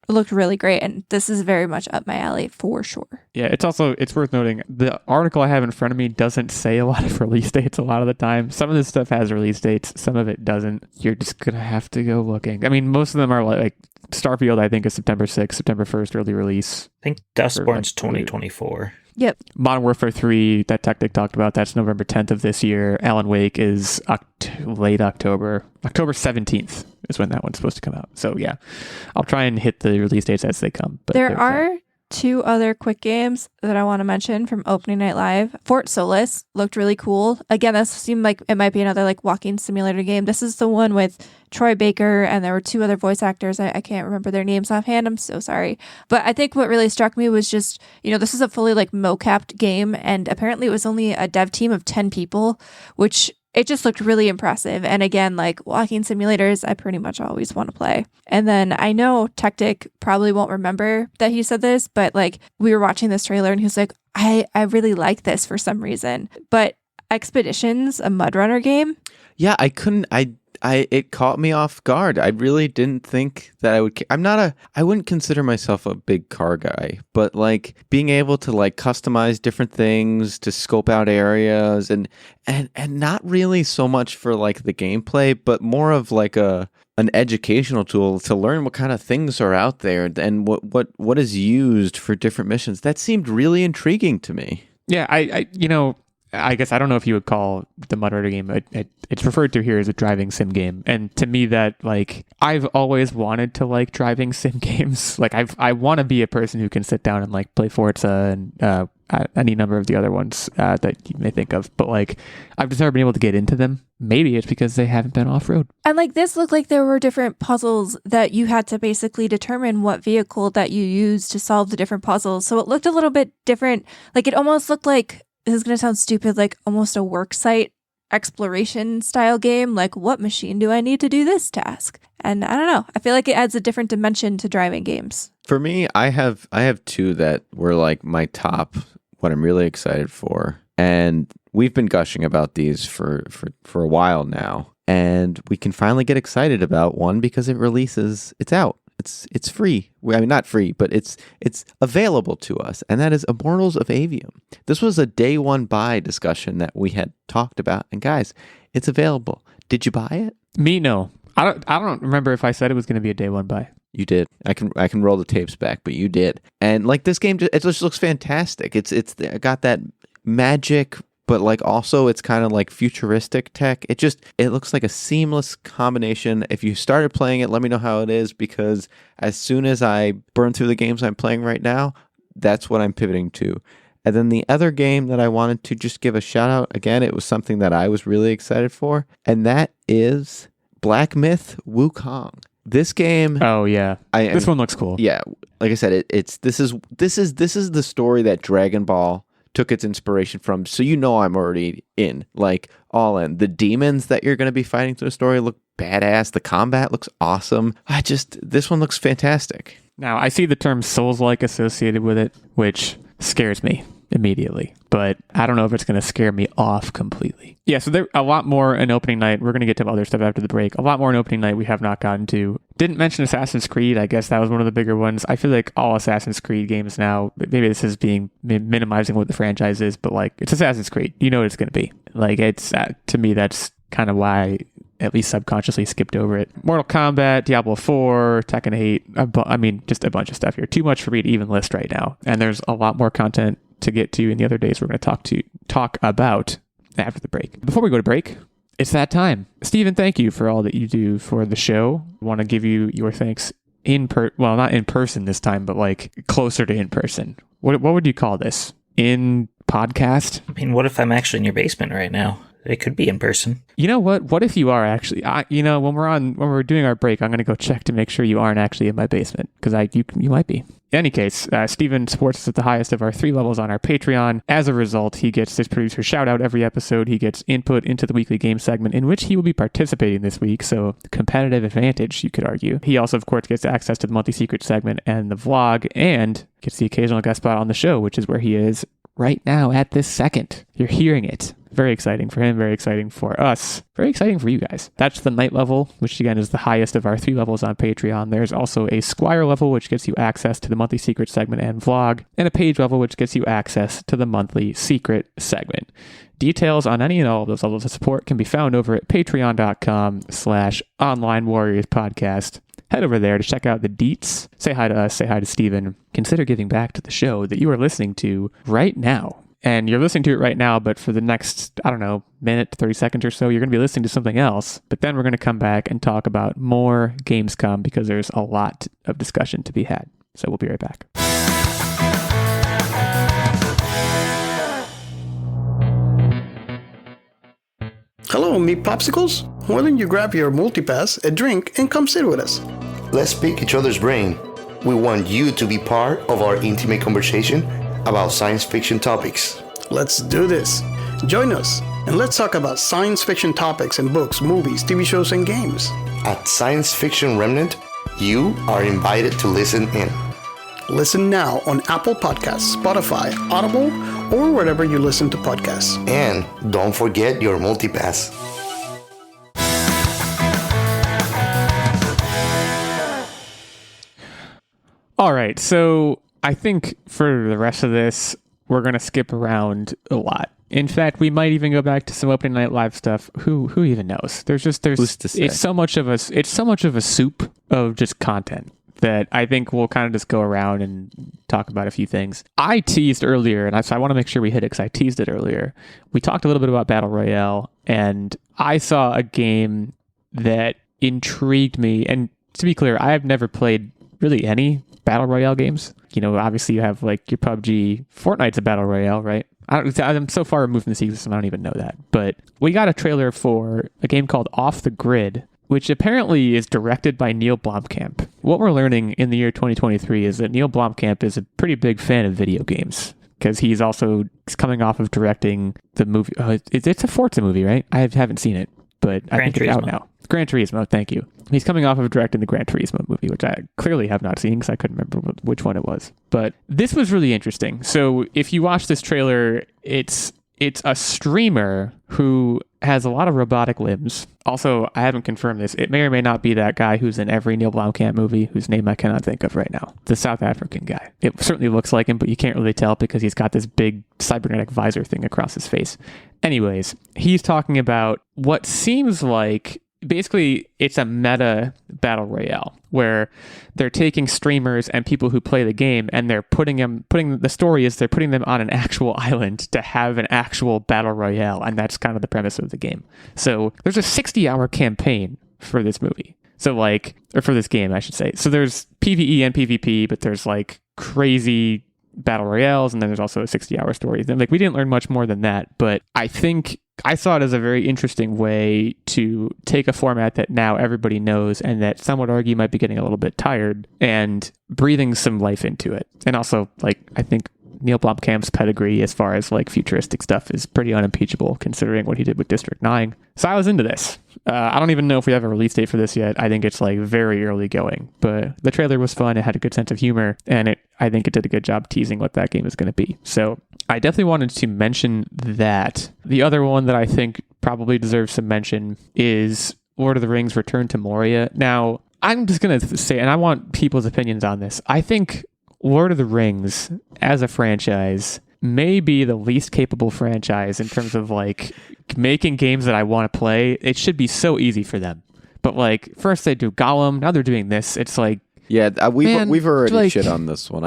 looked really great, and this is very much up my alley for sure. Yeah, it's worth noting the article I have in front of me doesn't say a lot of release dates a lot of the time. Some of this stuff has release dates, some of it doesn't. You're just gonna have to go looking. I mean, most of them are like Starfield, I think, is September 6th, September 1st early release. I think Dustborn's 2024. Yep. Modern Warfare 3 that Techtic talked about, that's November 10th of this year. Alan Wake is late October. October 17th is when that one's supposed to come out. So yeah, I'll try and hit the release dates as they come. But there are 2 other quick games that I want to mention from opening night live. Fort Solis looked really cool. Again, this seemed like it might be another like walking simulator game. This is the one with Troy Baker, and there were 2 other voice actors. I can't remember their names offhand. I'm so sorry. But I think what really struck me was just, you know, this is a fully like mocapped game, and apparently it was only a dev team of 10 people, which it just looked really impressive. And again, like walking simulators, I pretty much always want to play. And then I know Techtic probably won't remember that he said this, but like we were watching this trailer and he was like, I really like this for some reason. But Expeditions, a Mudrunner game. Yeah, it caught me off guard. I really didn't think that I would. I wouldn't consider myself a big car guy, but like being able to like customize different things, to scope out areas, and not really so much for like the gameplay, but more of like an an educational tool to learn what kind of things are out there and what is used for different missions. That seemed really intriguing to me. Yeah, I guess I don't know if you would call the Mudrunner game. It's referred to here as a driving sim game, and to me, that like I've always wanted to like driving sim games. Like I want to be a person who can sit down and like play Forza and any number of the other ones that you may think of. But like I've just never been able to get into them. Maybe it's because they haven't been off road. And like this looked like there were different puzzles that you had to basically determine what vehicle that you used to solve the different puzzles. So it looked a little bit different. Like it almost looked like, this is going to sound stupid, like almost a work site exploration style game. Like, what machine do I need to do this task? And I don't know. I feel like it adds a different dimension to driving games. For me, I have two that were like my top, what I'm really excited for. And we've been gushing about these for a while now. And we can finally get excited about one because it's out. It's free. I mean, not free, but it's available to us, and that is Immortals of Aveum. This was a day one buy discussion that we had talked about, and guys, it's available. Did you buy it? Me, no. I don't remember if I said it was going to be a day one buy. You did. I can roll the tapes back, but you did. And like this game, it just looks fantastic. It's got that magic, but like also it's kind of like futuristic tech. It looks like a seamless combination. If you started playing it, let me know how it is, because as soon as I burn through the games I'm playing right now, that's what I'm pivoting to. And then the other game that I wanted to just give a shout out, again, it was something that I was really excited for, and that is Black Myth Wukong. This game. Oh yeah, this one looks cool. Yeah, like I said, this is the story that Dragon Ball took its inspiration from. So I'm already in, like all in. The demons that you're going to be fighting through the story look badass. The combat looks awesome. This one looks fantastic. Now I see the term Souls-like associated with it, which scares me immediately, but I don't know if it's going to scare me off completely. Yeah, so there a lot more in opening night. We're going to get to other stuff after the break. A lot more in opening night we have not gotten to. Didn't mention Assassin's Creed. I guess that was one of the bigger ones. I feel like all Assassin's Creed games now, maybe this is being minimizing what the franchise is, but like it's Assassin's Creed. You know what it's going to be. Like it's, to me, that's kind of why I at least subconsciously skipped over it. Mortal Kombat, Diablo 4, Tekken 8. Just a bunch of stuff here. Too much for me to even list right now. And there's a lot more content to get to in the other days we're going to talk about after the break. Before we go to break, it's that time. Steven, thank you for all that you do for the show. I want to give you your thanks not in person this time, but like closer to in person. What would you call this? In podcast? I mean, what if I'm actually in your basement right now? It could be in person. You know what? What if you are actually? When we're doing our break, I'm going to go check to make sure you aren't actually in my basement, because you might be. In any case, Steven supports us at the highest of our 3 levels on our Patreon. As a result, he gets his producer shout out every episode. He gets input into the weekly game segment, in which he will be participating this week. So competitive advantage, you could argue. He also, of course, gets access to the monthly secret segment and the vlog, and gets the occasional guest spot on the show, which is where he is right now at this second. You're hearing it. Very exciting for him, very exciting for us, very exciting for you guys. That's the night level, which again is the highest of our 3 levels on Patreon. There's also a Squire level, which gets you access to the monthly secret segment and vlog, and a Page level, which gets you access to the monthly secret segment. Details on any and all of those levels of support can be found over at patreon.com/onlinewarriorspodcast. Head over there to check out the deets. Say hi to us, say hi to Steven. Consider giving back to the show that you are listening to right now. And you're listening to it right now, but for the next, minute to 30 seconds or so, you're going to be listening to something else. But then we're going to come back and talk about more Gamescom, because there's a lot of discussion to be had. So we'll be right back. Hello, meat popsicles. Why don't you grab your multipass, a drink, and come sit with us? Let's pick each other's brain. We want you to be part of our intimate conversation about science fiction topics. Let's do this. Join us, and let's talk about science fiction topics in books, movies, TV shows, and games. At Science Fiction Remnant, you are invited to listen in. Listen now on Apple Podcasts, Spotify, Audible, or wherever you listen to podcasts. And don't forget your multipass. All right, so I think for the rest of this, we're going to skip around a lot. In fact, we might even go back to some opening night live stuff. Who even knows? There's Who's to say? it's so much of a soup of just content that I think we'll kind of just go around and talk about a few things. I teased earlier, and I want to make sure we hit it because I teased it earlier. We talked a little bit about Battle Royale, and I saw a game that intrigued me. And to be clear, I have never played really any Battle Royale games. You know, obviously you have like your PUBG, Fortnite's a Battle Royale, right? I'm so far removed from the ecosystem, I don't even know that. But we got a trailer for a game called Off the Grid, which apparently is directed by Neil Blomkamp. What we're learning in the year 2023 is that Neil Blomkamp is a pretty big fan of video games, because he's coming off of directing the movie. It's a Forza movie, right? I haven't seen it, but I think it's out now. Gran Turismo, thank you. He's coming off of directing the Gran Turismo movie, which I clearly have not seen because I couldn't remember which one it was. But this was really interesting. So if you watch this trailer, it's a streamer who has a lot of robotic limbs. Also, I haven't confirmed this. It may or may not be that guy who's in every Neil Blomkamp movie, whose name I cannot think of right now. The South African guy. It certainly looks like him, but you can't really tell because he's got this big cybernetic visor thing across his face. Anyways, he's talking about what seems like, basically, it's a meta battle royale where they're taking streamers and people who play the game, and they're putting them on an actual island to have an actual battle royale, and that's kind of the premise of the game. So there's a 60-hour campaign for this movie. So or for this game, I should say. So there's PvE and PvP, but there's like crazy battle royales, and then there's also a 60-hour story. Then we didn't learn much more than that, but I think I saw it as a very interesting way to take a format that now everybody knows and that some would argue might be getting a little bit tired, and breathing some life into it. And also, I think Neil Blomkamp's pedigree as far as futuristic stuff is pretty unimpeachable considering what he did with District 9. So I was into this. I don't even know if we have a release date for this yet. I think it's very early going, but the trailer was fun. It had a good sense of humor, and I think it did a good job teasing what that game is going to be. So I definitely wanted to mention that. The other one that I think probably deserves some mention is Lord of the Rings Return to Moria. Now, I'm just going to say, and I want people's opinions on this, I think Lord of the Rings as a franchise may be the least capable franchise in terms of making games that I want to play. It should be so easy for them. But first they do Gollum, now they're doing this. It's we've already shit on this one.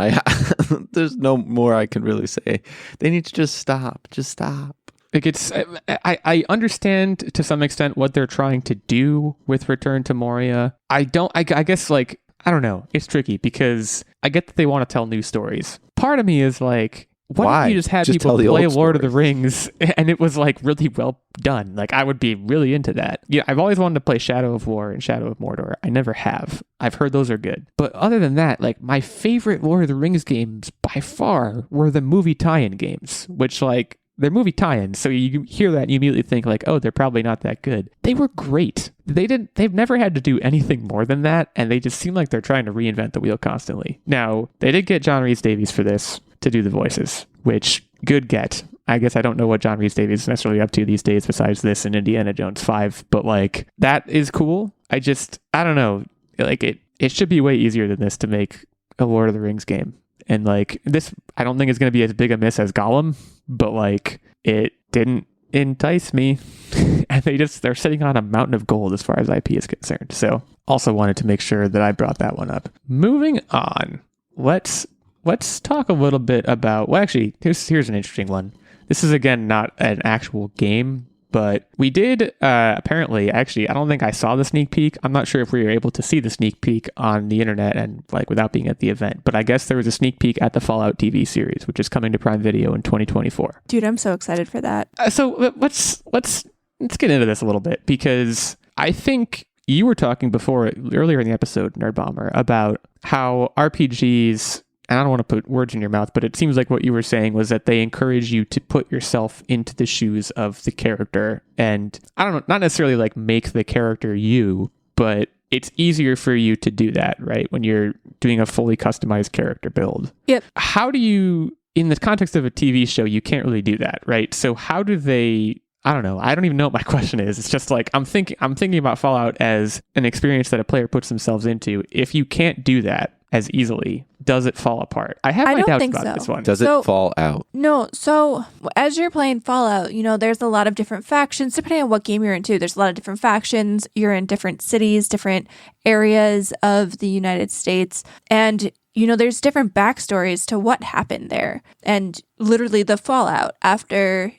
There's no more I can really say. They need to just stop. Just stop. I understand to some extent what they're trying to do with Return to Moria. I guess I don't know. It's tricky because I get that they want to tell new stories. Part of me is why don't you just have people play Lord of the Rings and it was really well done? I would be really into that. Yeah, I've always wanted to play Shadow of War and Shadow of Mordor. I never have. I've heard those are good. But other than that, my favorite Lord of the Rings games by far were the movie tie-in games, which they're movie tie-ins, so you hear that and you immediately think oh, they're probably not that good. They were great. They've never had to do anything more than that, and they just seem like they're trying to reinvent the wheel constantly. Now, they did get John Rhys-Davies for this to do the voices, which good get. I guess I don't know what John Rhys-Davies is necessarily up to these days besides this and Indiana Jones 5, but that is cool. I don't know. It should be way easier than this to make a Lord of the Rings game. And this, I don't think it's going to be as big a miss as Gollum, but it didn't entice me. And they're sitting on a mountain of gold as far as IP is concerned. So also wanted to make sure that I brought that one up. Moving on, let's talk a little bit about, well, actually, here's an interesting one. This is again not an actual game, but we did apparently, actually, I don't think I saw the sneak peek. I'm not sure if we were able to see the sneak peek on the internet and without being at the event, but I guess there was a sneak peek at the Fallout TV series, which is coming to Prime Video in 2024. Dude, I'm so excited for that. So let's get into this a little bit, because I think you were talking earlier in the episode, Nerdbomber, about how RPGs, and I don't want to put words in your mouth, but it seems like what you were saying was that they encourage you to put yourself into the shoes of the character. And I don't know, not necessarily make the character you, but it's easier for you to do that, right? When you're doing a fully customized character build. Yep. How do you, in the context of a TV show, you can't really do that, right? So how do they, I don't know. I don't even know what my question is. It's just I'm thinking about Fallout as an experience that a player puts themselves into. If you can't do that, as easily. Does it fall apart? I have my doubts about this one. Does it fall out? No. So as you're playing Fallout, there's a lot of different factions. Depending on what game you're into, there's a lot of different factions. You're in different cities, different areas of the United States. And there's different backstories to what happened there. And literally the fallout after,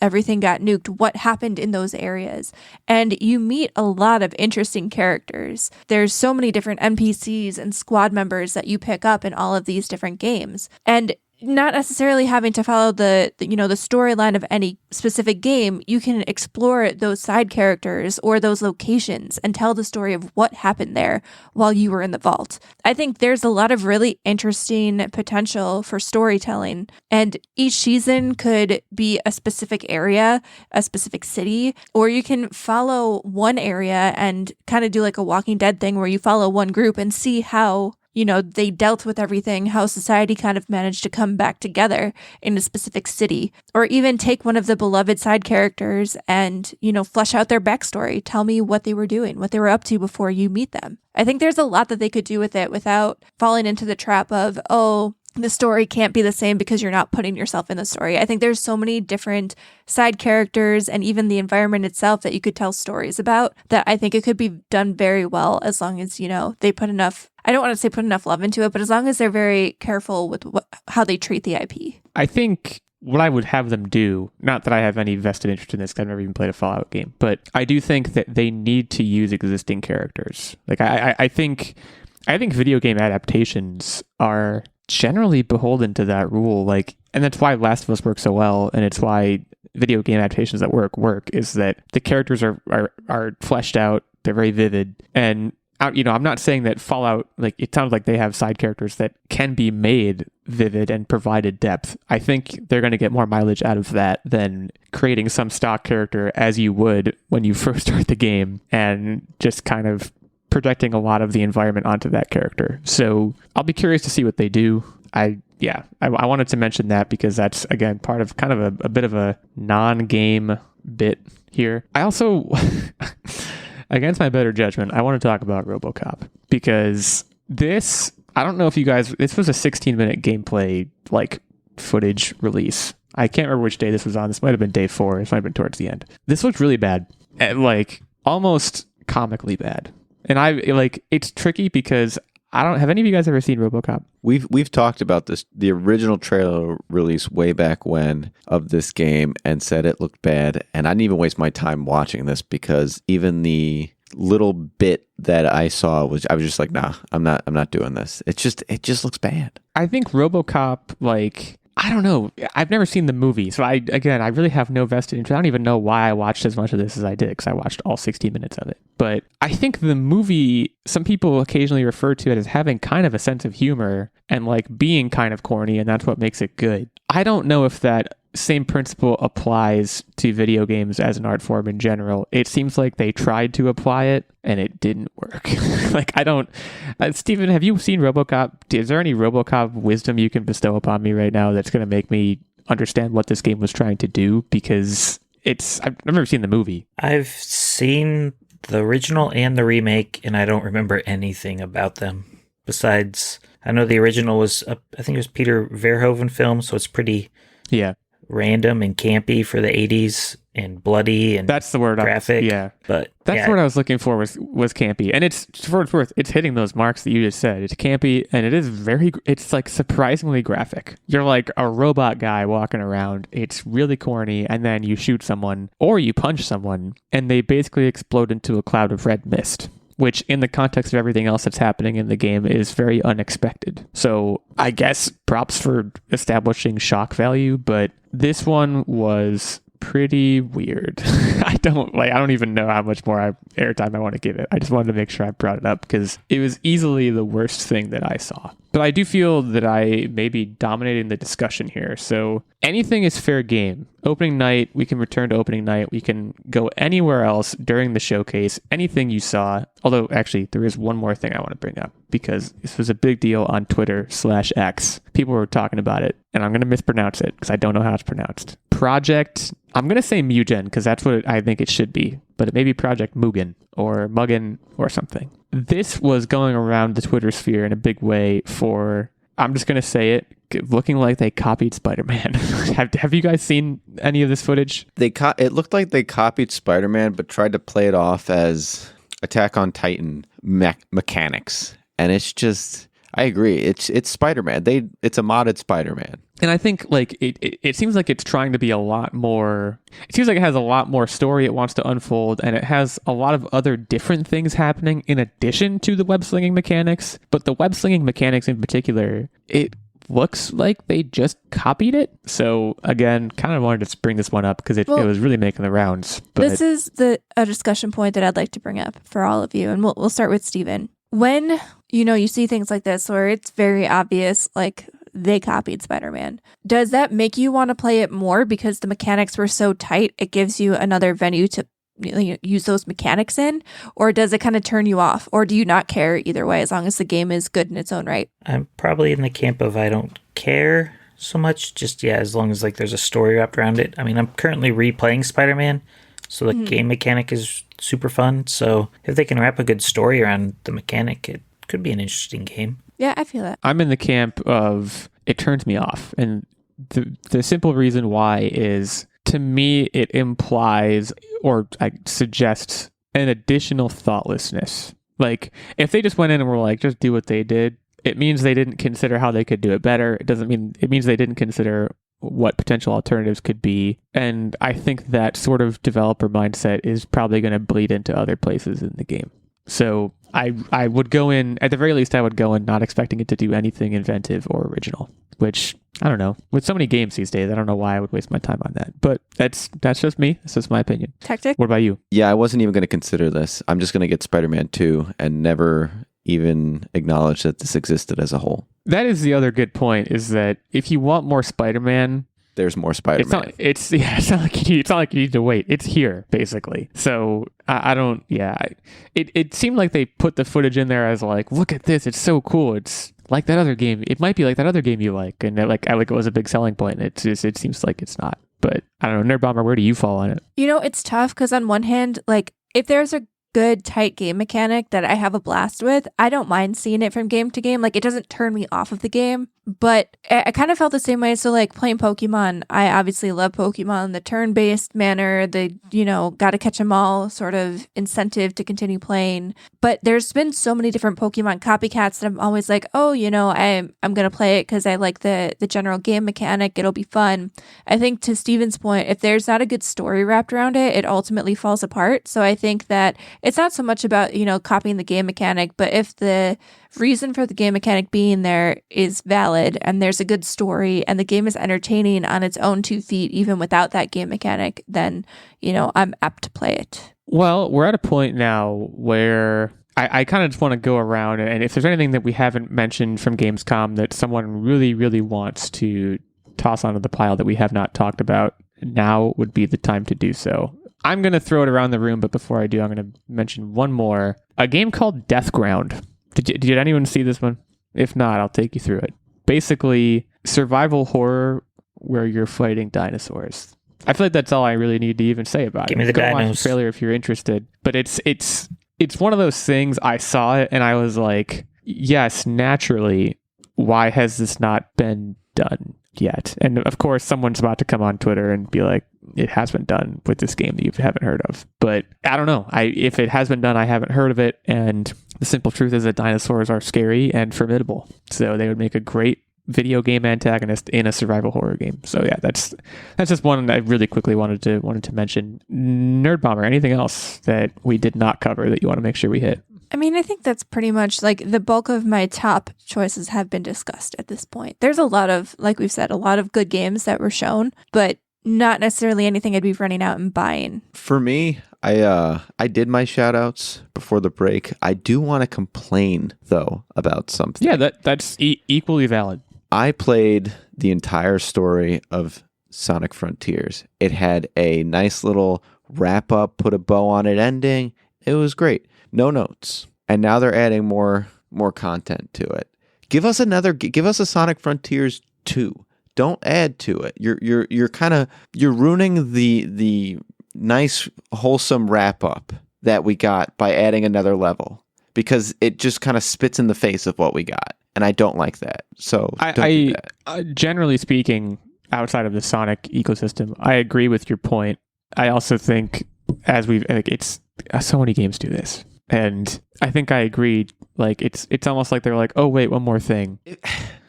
everything got nuked, what happened in those areas. And you meet a lot of interesting characters. There's so many different NPCs and squad members that you pick up in all of these different games. And not necessarily having to follow the storyline of any specific game, you can explore those side characters or those locations and tell the story of what happened there while you were in the vault. I think there's a lot of really interesting potential for storytelling, and each season could be a specific area, a specific city, or you can follow one area and kind of do like a Walking Dead thing where you follow one group and see how they dealt with everything, how society kind of managed to come back together in a specific city, or even take one of the beloved side characters and, flesh out their backstory. Tell me what they were doing, what they were up to before you meet them. I think there's a lot that they could do with it without falling into the trap of, the story can't be the same because you're not putting yourself in the story. I think there's so many different side characters and even the environment itself that you could tell stories about that I think it could be done very well as long as, they put enough, I don't want to say put enough love into it, but as long as they're very careful with how they treat the IP. I think what I would have them do, not that I have any vested interest in this, because I've never even played a Fallout game, but I do think that they need to use existing characters. Like I think video game adaptations are generally beholden to that rule, and that's why Last of Us works so well, and it's why video game adaptations that work is that the characters are fleshed out, they're very vivid, and I'm not saying that Fallout, it sounds like they have side characters that can be made vivid and provided depth. I think they're going to get more mileage out of that than creating some stock character as you would when you first start the game and just kind of projecting a lot of the environment onto that character. So I'll be curious to see what they do. I wanted to mention that because that's, again, part of kind of a bit of a non-game bit here. I also, against my better judgment, I want to talk about Robo Cop because this, I don't know if you guys, this was a 16-minute gameplay footage release. I can't remember which day this was on. This might have been day 4. This might have been towards the end. This looked really bad, almost comically bad. And it's tricky because I don't have any of you guys ever seen RoboCop? We've talked about this, the original trailer release way back when of this game, and said it looked bad. And I didn't even waste my time watching this because even the little bit that I saw I was just like, nah, I'm not doing this. It just looks bad. I think RoboCop, I don't know. I've never seen the movie, so I really have no vested interest. I don't even know why I watched as much of this as I did, because I watched all 60 minutes of it. But I think the movie, some people occasionally refer to it as having kind of a sense of humor and being kind of corny, and that's what makes it good. I don't know if that same principle applies to video games as an art form in general. It seems like they tried to apply it and it didn't work. Steven, have you seen RoboCop? Is there any RoboCop wisdom you can bestow upon me right now that's going to make me understand what this game was trying to do? Because I've never seen the movie. I've seen the original and the remake, and I don't remember anything about them. Besides, I know the original was, I think it was Peter Verhoeven film, so it's pretty random and campy for the 80s and bloody and that's the word graphic. But that's the word I was looking for was campy. And it's, for what it's worth, it's hitting those marks that you just said. It's campy and it is it's surprisingly graphic. You're like a robot guy walking around. It's really corny, and then you shoot someone or you punch someone and they basically explode into a cloud of red mist, which in the context of everything else that's happening in the game is very unexpected. So I guess props for establishing shock value, but this one was pretty weird. I don't even know how much more airtime I want to give it. I just wanted to make sure I brought it up because it was easily the worst thing that I saw. But I do feel that I may be dominating the discussion here. So anything is fair game. opening night, we can return to opening night. We can go anywhere else during the showcase, anything you saw. Although, actually, there is one more thing I want to bring up because this was a big deal on Twitter/X. People were talking about it, and I'm going to mispronounce it because I don't know how it's pronounced. I'm going to say Mugen because that's what I think it should be, but it may be Project Mugen or Mugen or something. This was going around the Twitter sphere in a big way for, I'm just going to say it, looking like they copied Spider-Man. Have you guys seen any of this footage? It looked like they copied Spider-Man, but tried to play it off as Attack on Titan mechanics. And it's just, I agree. It's Spider-Man. It's a modded Spider-Man. And I think like it seems like it's trying to be a lot more. It seems like it has a lot more story it wants to unfold, and it has a lot of other different things happening in addition to the web slinging mechanics. But the web slinging mechanics in particular, it looks like they just copied it. So again, kind of wanted to bring this one up because it was really making the rounds. But this is a discussion point that I'd like to bring up for all of you, and we'll start with Steven. When you see things like this where it's very obvious, like they copied Spider-Man, does that make you want to play it more because the mechanics were so tight? It gives you another venue to use those mechanics in, or does it kind of turn you off, or do you not care either way as long as the game is good in its own right? I'm probably in the camp of I don't care so much, just as long as like there's a story wrapped around it. I mean, I'm currently replaying Spider-Man, so the game mechanic is super fun. So if they can wrap a good story around the mechanic, it could be an interesting game. Yeah, I feel that. I'm in the camp of it turns me off, and the simple reason why is, to me, it implies or suggests an additional thoughtlessness. Like, if they just went in and were like, just do what they did, it means they didn't consider how they could do it better. It means they didn't consider what potential alternatives could be. And I think that sort of developer mindset is probably going to bleed into other places in the game. So I would go in, at the very least, I would go in not expecting it to do anything inventive or original, which, I don't know. With so many games these days, I don't know why I would waste my time on that. But that's just me. That's just my opinion. Techtic? What about you? Yeah, I wasn't even going to consider this. I'm just going to get Spider-Man 2 and never even acknowledge that this existed as a whole. That is the other good point, is that if you want more Spider-Man, there's more Spider-Man. It's not like you need to wait. It's here, basically. So I don't. Yeah, it seemed like they put the footage in there as like, look at this. It's so cool. It's like that other game. It might be like that other game you like, and it was a big selling point. It seems like it's not. But I don't know, Nerdbomber, where do you fall on it? It's tough because on one hand, like if there's a good tight game mechanic that I have a blast with, I don't mind seeing it from game to game. Like, it doesn't turn me off of the game, but I kind of felt the same way. So like playing Pokemon, I obviously love Pokemon, the turn-based manner, the gotta catch them all sort of incentive to continue playing. But there's been so many different Pokemon copycats that I'm always like, I'm gonna play it because I like the general game mechanic. It'll be fun. I think to Steven's point, if there's not a good story wrapped around it, it ultimately falls apart. So I think that it's not so much about, copying the game mechanic, but if the reason for the game mechanic being there is valid and there's a good story and the game is entertaining on its own 2 feet, even without that game mechanic, then, I'm apt to play it. Well, we're at a point now where I kind of just want to go around, and if there's anything that we haven't mentioned from Gamescom that someone really, really wants to toss onto the pile that we have not talked about, now would be the time to do so. I'm going to throw it around the room, but before I do, I'm going to mention one more. A game called Deathground. Did anyone see this one? If not, I'll take you through it. Basically, survival horror where you're fighting dinosaurs. I feel like that's all I really need to even say about it. Give me the Go dinos. watch the trailer if you're interested. But it's one of those things, I saw it and I was like, yes, naturally, why has this not been done yet? And of course, someone's about to come on Twitter and be like, it has been done with this game that you haven't heard of. But I don't know. If it has been done, I haven't heard of it. And the simple truth is that dinosaurs are scary and formidable. So they would make a great video game antagonist in a survival horror game. So yeah, that's just one I really quickly wanted to mention. Nerdbomber, anything else that we did not cover that you want to make sure we hit? I mean, I think that's pretty much like the bulk of my top choices have been discussed at this point. There's a lot of, like we've said, a lot of good games that were shown, but not necessarily anything I'd be running out and buying. For me, I did my shout outs before the break. I do want to complain though about something. Yeah, that's equally valid. I played the entire story of Sonic Frontiers. It had a nice little wrap up, put a bow on it ending. It was great. No notes. And now they're adding more content to it. Give us a Sonic Frontiers 2. Don't add to it. You're ruining the nice wholesome wrap up that we got by adding another level, because it just kind of spits in the face of what we got, and I don't like that. So don't do that. Generally speaking, outside of the Sonic ecosystem, I agree with your point. I also think it's so many games do this, and I think I agree. Like it's almost like they're like, oh wait, one more thing.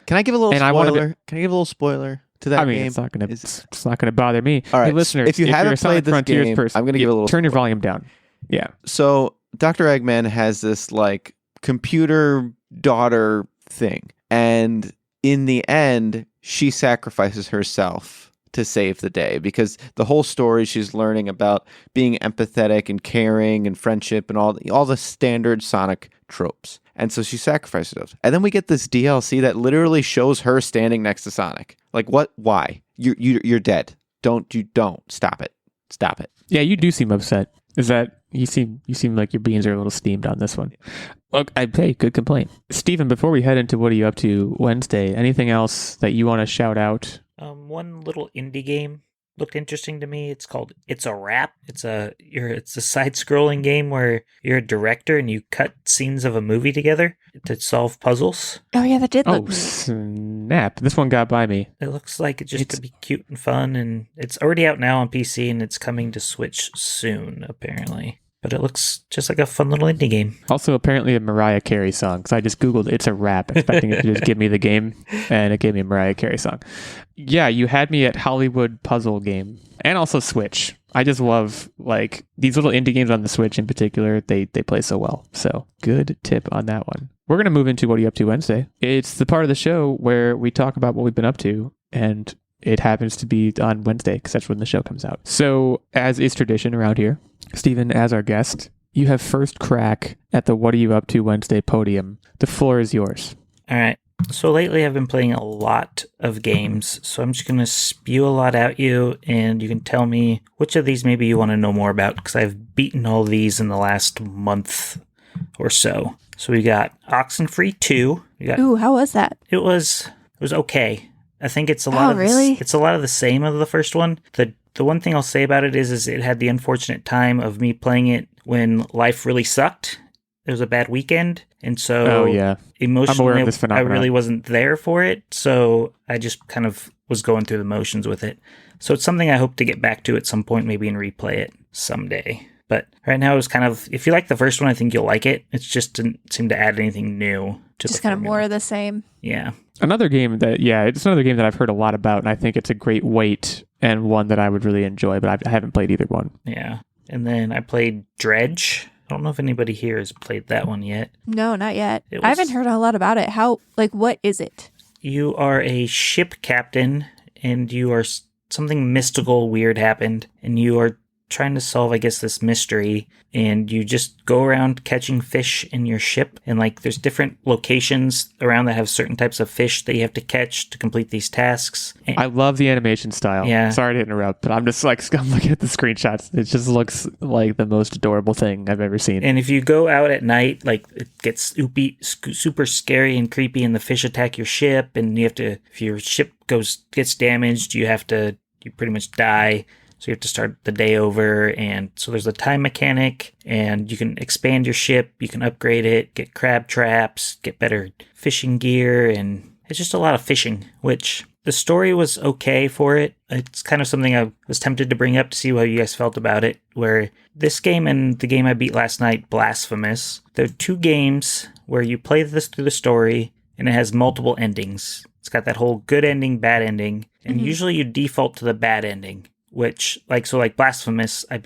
Can I give a little spoiler? Can I give a little spoiler to that game? It's not gonna bother me. All right, hey, listeners, if you haven't played this game, person, I'm gonna give a little. Turn your spoiler. volume down. Yeah. So Dr. Eggman has this like computer daughter thing, and in the end, she sacrifices herself to save the day, because the whole story she's learning about being empathetic and caring and friendship and all the standard Sonic tropes. And so she sacrifices those. And then we get this DLC that literally shows her standing next to Sonic. Like, what? Why? You're dead. Don't stop it. Stop it. Yeah, you do seem upset. Is that you seem like your beans are a little steamed on this one? Look, good complaint. Steven, before we head into what are you up to Wednesday, anything else that you want to shout out? One little indie game looked interesting to me. It's called It's a Wrap. It's a side-scrolling game where you're a director and you cut scenes of a movie together to solve puzzles. Oh yeah, that did look. Oh snap! This one got by me. It looks like it just could be cute and fun, and it's already out now on PC, and it's coming to Switch soon, apparently. But it looks just like a fun little indie game. Also, apparently a Mariah Carey song, because I just Googled It's a Wrap, expecting it to just give me the game, and it gave me a Mariah Carey song. Yeah, you had me at Hollywood Puzzle Game, and also Switch. I just love, like, these little indie games on the Switch in particular, they play so well. So, good tip on that one. We're going to move into What Are You Up To Wednesday. It's the part of the show where we talk about what we've been up to, and it happens to be on Wednesday, because that's when the show comes out. So, as is tradition around here, Stephen, as our guest, you have first crack at the What Are You Up To Wednesday podium. The floor is yours. All right. So lately I've been playing a lot of games, so I'm just going to spew a lot at you, and you can tell me which of these maybe you want to know more about, because I've beaten all these in the last month or so. So we got Oxenfree 2. Ooh, how was that? It was okay. I think it's a lot it's a lot of the same of the first one. The one thing I'll say about it is it had the unfortunate time of me playing it when life really sucked. It was a bad weekend, and so emotionally I really wasn't there for it, so I just kind of was going through the motions with it. So it's something I hope to get back to at some point, maybe, and replay it someday. But right now it was kind of, if you like the first one, I think you'll like it. It just didn't seem to add anything new to just kind of more of the same. Yeah. Another game it's another game that I've heard a lot about, and I think it's a great wait and one that I would really enjoy, but I haven't played either one. Yeah. And then I played Dredge. I don't know if anybody here has played that one yet. No, not yet. I haven't heard a lot about it. What is it? You are a ship captain, and you are something mystical weird happened, and you are trying to solve, I guess, this mystery, and you just go around catching fish in your ship, and like there's different locations around that have certain types of fish that you have to catch to complete these tasks. And I love the animation style. Yeah. Sorry to interrupt, but I'm looking at the screenshots. It just looks like the most adorable thing I've ever seen. And if you go out at night, like it gets super scary and creepy, and the fish attack your ship, and you have to, if your ship gets damaged, you pretty much die. So you have to start the day over, and so there's a time mechanic, and you can expand your ship, you can upgrade it, get crab traps, get better fishing gear, and it's just a lot of fishing, which the story was okay for it. It's kind of something I was tempted to bring up to see how you guys felt about it, where this game and the game I beat last night, Blasphemous, they're two games where you play this through the story, and it has multiple endings. It's got that whole good ending, bad ending, and usually you default to the bad ending. Which, like Blasphemous, I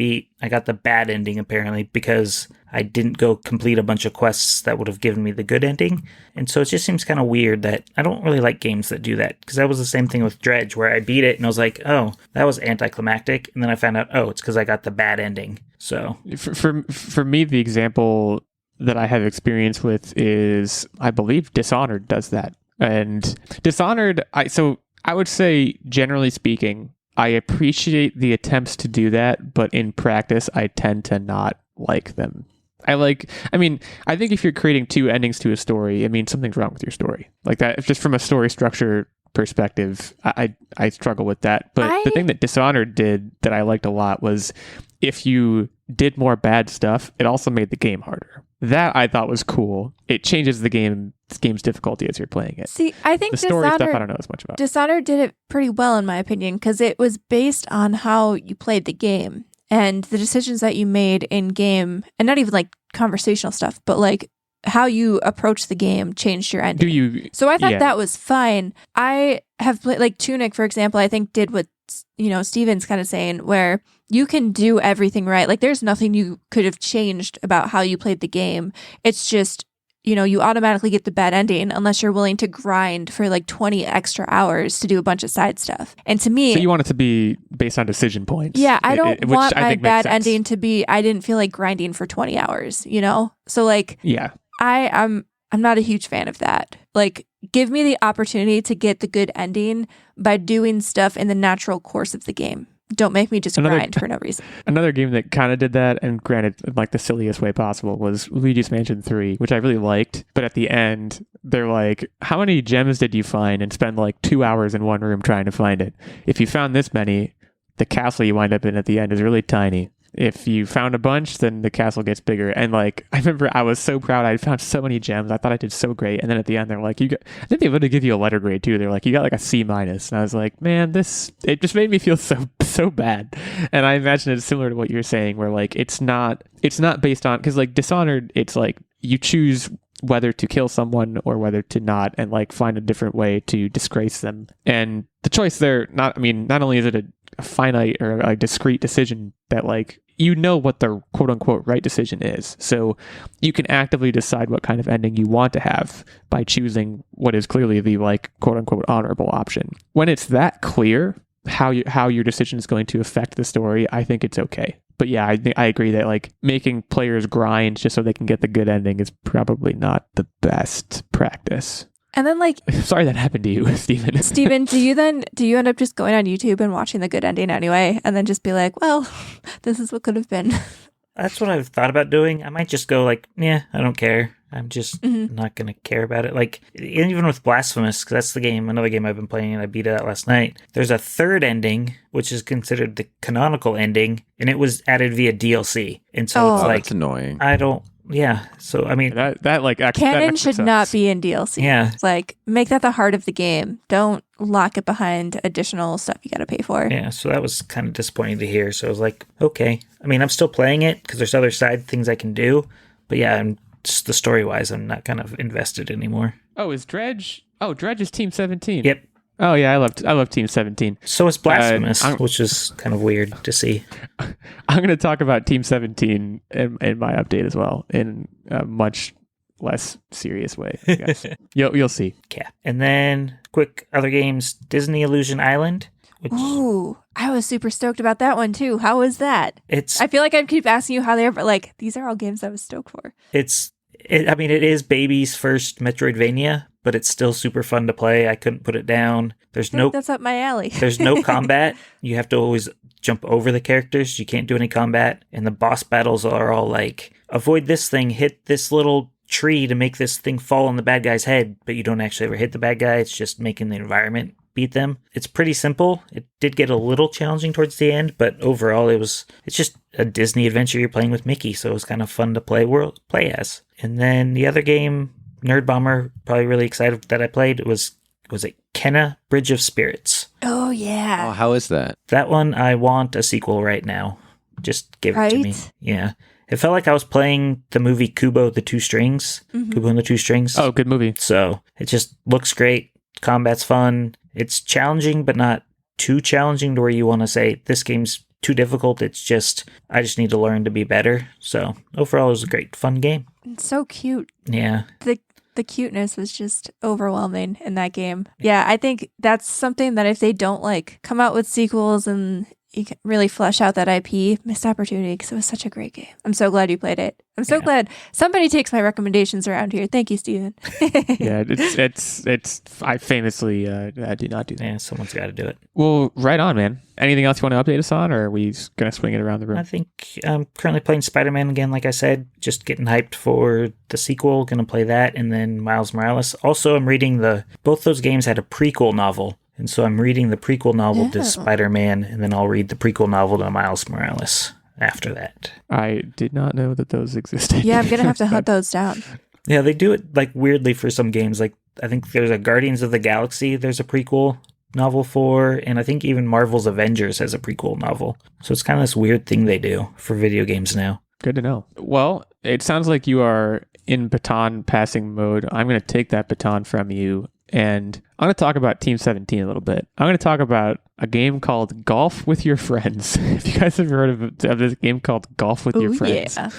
got the bad ending, apparently, because I didn't go complete a bunch of quests that would have given me the good ending. And so it just seems kind of weird that I don't really like games that do that, because that was the same thing with Dredge, where I beat it and I was like, oh, that was anticlimactic. And then I found out, oh, it's because I got the bad ending. So for me, the example that I have experience with is, I believe, Dishonored does that. And Dishonored, I would say, generally speaking, I appreciate the attempts to do that, but in practice, I tend to not like them. I think if you're creating two endings to a story, something's wrong with your story. Like that, just from a story structure perspective, I struggle with that. But the thing that Dishonored did that I liked a lot was if you did more bad stuff, it also made the game harder. That I thought was cool. It changes the game's difficulty as you're playing it. See, I think the story stuff I don't know as much about. Dishonored did it pretty well, in my opinion, because it was based on how you played the game and the decisions that you made in game, and not even like conversational stuff, but like how you approach the game changed your ending. So I thought that was fine. I have played like Tunic, for example, I think did what Steven's kind of saying, where you can do everything right. Like there's nothing you could have changed about how you played the game. It's just, you automatically get the bad ending unless you're willing to grind for like 20 extra hours to do a bunch of side stuff. And to me, so you want it to be based on decision points. Yeah, I don't want my bad ending to be, I didn't feel like grinding for 20 hours, So like, yeah, I'm not a huge fan of that. Like, give me the opportunity to get the good ending by doing stuff in the natural course of the game. Don't make me just grind for no reason. Another game that kind of did that, and granted, like the silliest way possible, was Luigi's Mansion 3, which I really liked. But at the end, they're like, how many gems did you find? And spend like 2 hours in one room trying to find it. If you found this many, the castle you wind up in at the end is really tiny. If you found a bunch, then the castle gets bigger. And like, I remember I was so proud. I found so many gems. I thought I did so great. And then at the end, they're like, I think they would give you a letter grade too. They're like, you got like a C-. And I was like, man, it just made me feel so bad. And I imagine it's similar to what you're saying, where like, it's not based on, because like Dishonored, it's like you choose whether to kill someone or whether to not, and like find a different way to disgrace them. And the choice there, not only is it a finite or a discrete decision that like what the quote unquote right decision is, so you can actively decide what kind of ending you want to have by choosing what is clearly the like quote unquote honorable option. When it's that clear how your decision is going to affect the story, I think it's okay. But yeah, I agree that like making players grind just so they can get the good ending is probably not the best practice. And then like, sorry that happened to you, Steven. Steven, do you end up just going on YouTube and watching the good ending anyway, and then just be like, well, this is what could have been? That's what I've thought about doing. I might just go like, yeah, I don't care. I'm just not going to care about it. Like, even with Blasphemous, because that's another game I've been playing, and I beat it out last night. There's a third ending, which is considered the canonical ending, and it was added via DLC. And so it's like, that's annoying. Yeah. So, I mean, that like canon should not be in DLC. Yeah. Like, make that the heart of the game. Don't lock it behind additional stuff you got to pay for. Yeah. So that was kind of disappointing to hear. So I was like, okay. I mean, I'm still playing it because there's other side things I can do. But yeah, just the story wise, I'm not kind of invested anymore. Oh, is Dredge? Oh, Dredge is Team 17. Yep. Oh yeah, I love Team 17. So is Blasphemous, which is kind of weird to see. I'm going to talk about Team 17 in my update as well, in a much less serious way, I guess. You'll see. Yeah. And then quick other games, Disney Illusion Island. Ooh, I was super stoked about that one too. How was that? I feel like I keep asking you how they are, but like these are all games I was stoked for. It is baby's first Metroidvania, but it's still super fun to play. I couldn't put it down. That's up my alley. There's no combat. You have to always jump over the characters. You can't do any combat. And the boss battles are all like, avoid this thing, hit this little tree to make this thing fall on the bad guy's head, but you don't actually ever hit the bad guy. It's just making the environment beat them. It's pretty simple. It did get a little challenging towards the end, but overall it's just a Disney adventure you're playing with Mickey, so it was kind of fun to play as. And then the other game, Nerdbomber, probably really excited that I played, was it Kenna Bridge of Spirits? Oh yeah. Oh, how is that? That one I want a sequel right now. Just give it to me. Yeah. It felt like I was playing the movie Kubo the Two Strings. Kubo and the Two Strings. Oh, good movie. So it just looks great. Combat's fun. It's challenging, but not too challenging to where you want to say, this game's too difficult. It's just, I just need to learn to be better. So overall, it was a great, fun game. It's so cute. Yeah. The cuteness was just overwhelming in that game. Yeah, I think that's something that if they don't like come out with sequels and you can really flesh out that IP. Missed opportunity because it was such a great game. I'm so glad you played it. I'm so glad somebody takes my recommendations around here. Thank you, Steven. Yeah, it's I famously I do not do that. Yeah, someone's got to do it. Well, right on, man. Anything else you want to update us on, or are we just going to swing it around the room? I think I'm currently playing Spiderman again, like I said, just getting hyped for the sequel. Going to play that, and then Miles Morales. Also, I'm reading both those games had a prequel novel, and so I'm reading the prequel novel to Spider-Man, and then I'll read the prequel novel to Miles Morales after that. I did not know that those existed. Yeah, I'm going to have to hunt those down. Yeah, they do it like weirdly for some games. Like I think there's a Guardians of the Galaxy. There's a prequel novel for, and I think even Marvel's Avengers has a prequel novel. So it's kind of this weird thing they do for video games now. Good to know. Well, it sounds like you are in baton passing mode. I'm going to take that baton from you, and I'm going to talk about Team 17 a little bit. I'm going to talk about a game called Golf with Your Friends. If you guys have heard of this game called Golf with Your Friends. Yeah.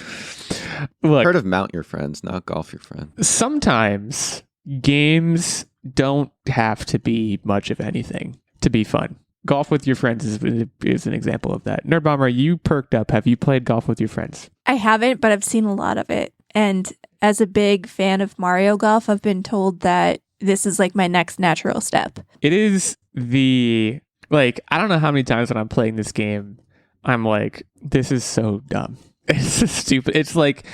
Look, Heard of Mount Your Friends, not Golf Your Friends. sometimes games don't have to be much of anything to be fun. Golf with Your Friends is an example of that. Nerdbomber, you perked up. Have you played Golf with Your Friends? I haven't, but I've seen a lot of it. And as a big fan of Mario Golf, I've been told that this is like my next natural step. It is I don't know how many times when I'm playing this game, I'm like, this is so dumb. It's so stupid. It's like,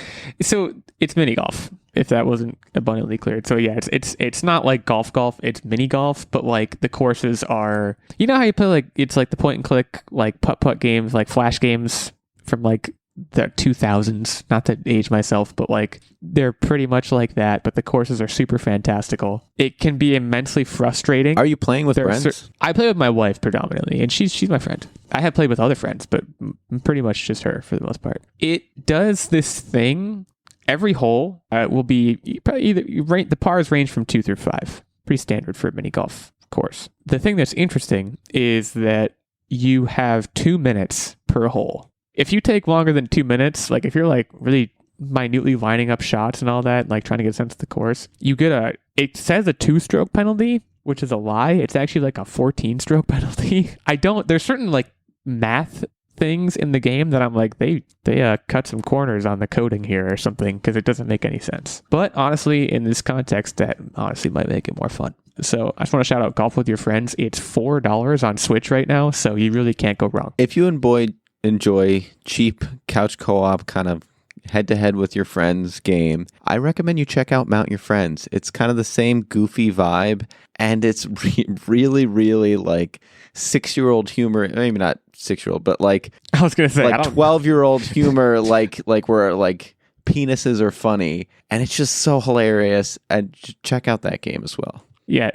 so it's mini golf, if that wasn't abundantly clear. So yeah, it's not like golf, it's mini golf, but like the courses are, you know how you play like, it's like the point and click, like putt games, like flash games from like the 2000s, not to age myself, but like they're pretty much like that, but the courses are super fantastical. It can be immensely frustrating. Are you playing with friends? I play with my wife predominantly, and she's my friend. I have played with other friends, but pretty much just her for the most part. It does this thing. Every hole will be probably the pars range from 2 through 5. Pretty standard for a mini golf course. The thing that's interesting is that you have 2 minutes per hole. If you take longer than 2 minutes, like if you're like really minutely lining up shots and all that, like trying to get a sense of the course, you get it says a 2-stroke penalty, which is a lie. It's actually like a 14-stroke penalty. There's certain like math things in the game that I'm like, they cut some corners on the coding here or something, because it doesn't make any sense. But honestly, in this context, that honestly might make it more fun. So I just want to shout out Golf with Your Friends. It's $4 on Switch right now, so you really can't go wrong. If you enjoy cheap couch co-op kind of head-to-head with your friends game, I recommend you check out Mount Your Friends. It's kind of the same goofy vibe, and it's really, really like 6-year-old humor. Maybe not 6-year-old, but like I was gonna say like 12-year-old humor, like where like penises are funny, and it's just so hilarious. And check out that game as well. Yeah,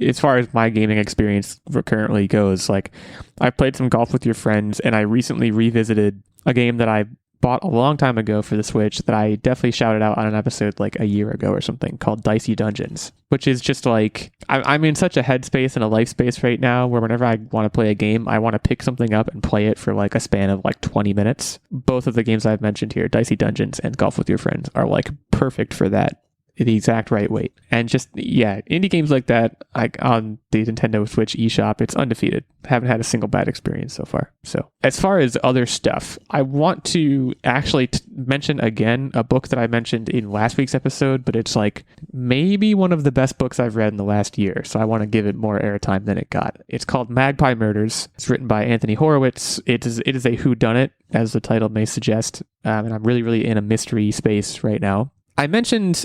as far as my gaming experience currently goes, like I played some Golf with Your Friends, and I recently revisited a game that I bought a long time ago for the Switch that I definitely shouted out on an episode like a year ago or something, called Dicey Dungeons, which is just like, I'm in such a headspace and a life space right now where whenever I want to play a game, I want to pick something up and play it for like a span of like 20 minutes. Both of the games I've mentioned here, Dicey Dungeons and Golf with Your Friends, are like perfect for that. The exact right weight. And just, yeah, indie games like that, like on the Nintendo Switch eShop, it's undefeated. Haven't had a single bad experience so far. So as far as other stuff, I want to actually mention again a book that I mentioned in last week's episode, but it's like maybe one of the best books I've read in the last year, so I want to give it more airtime than it got. It's called Magpie Murders. It's written by Anthony Horowitz. It is a whodunit, as the title may suggest, and I'm really, really in a mystery space right now. I mentioned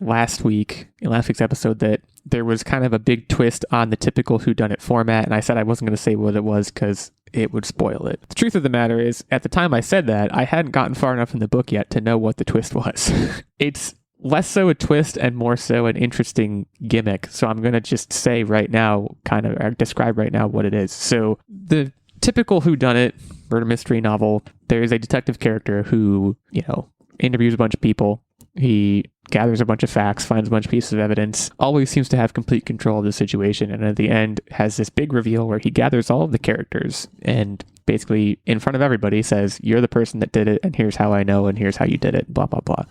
last week's episode that there was kind of a big twist on the typical whodunit format, and I said I wasn't going to say what it was because it would spoil it. The truth of the matter is, at the time I said that, I hadn't gotten far enough in the book yet to know what the twist was. It's less so a twist and more so an interesting gimmick, so I'm going to just say right now, describe right now what it is. So the typical whodunit murder mystery novel, there is a detective character who, interviews a bunch of people. He gathers a bunch of facts, finds a bunch of pieces of evidence, always seems to have complete control of the situation, and at the end has this big reveal where he gathers all of the characters and basically in front of everybody says, you're the person that did it, and here's how I know, and here's how you did it, blah, blah, blah.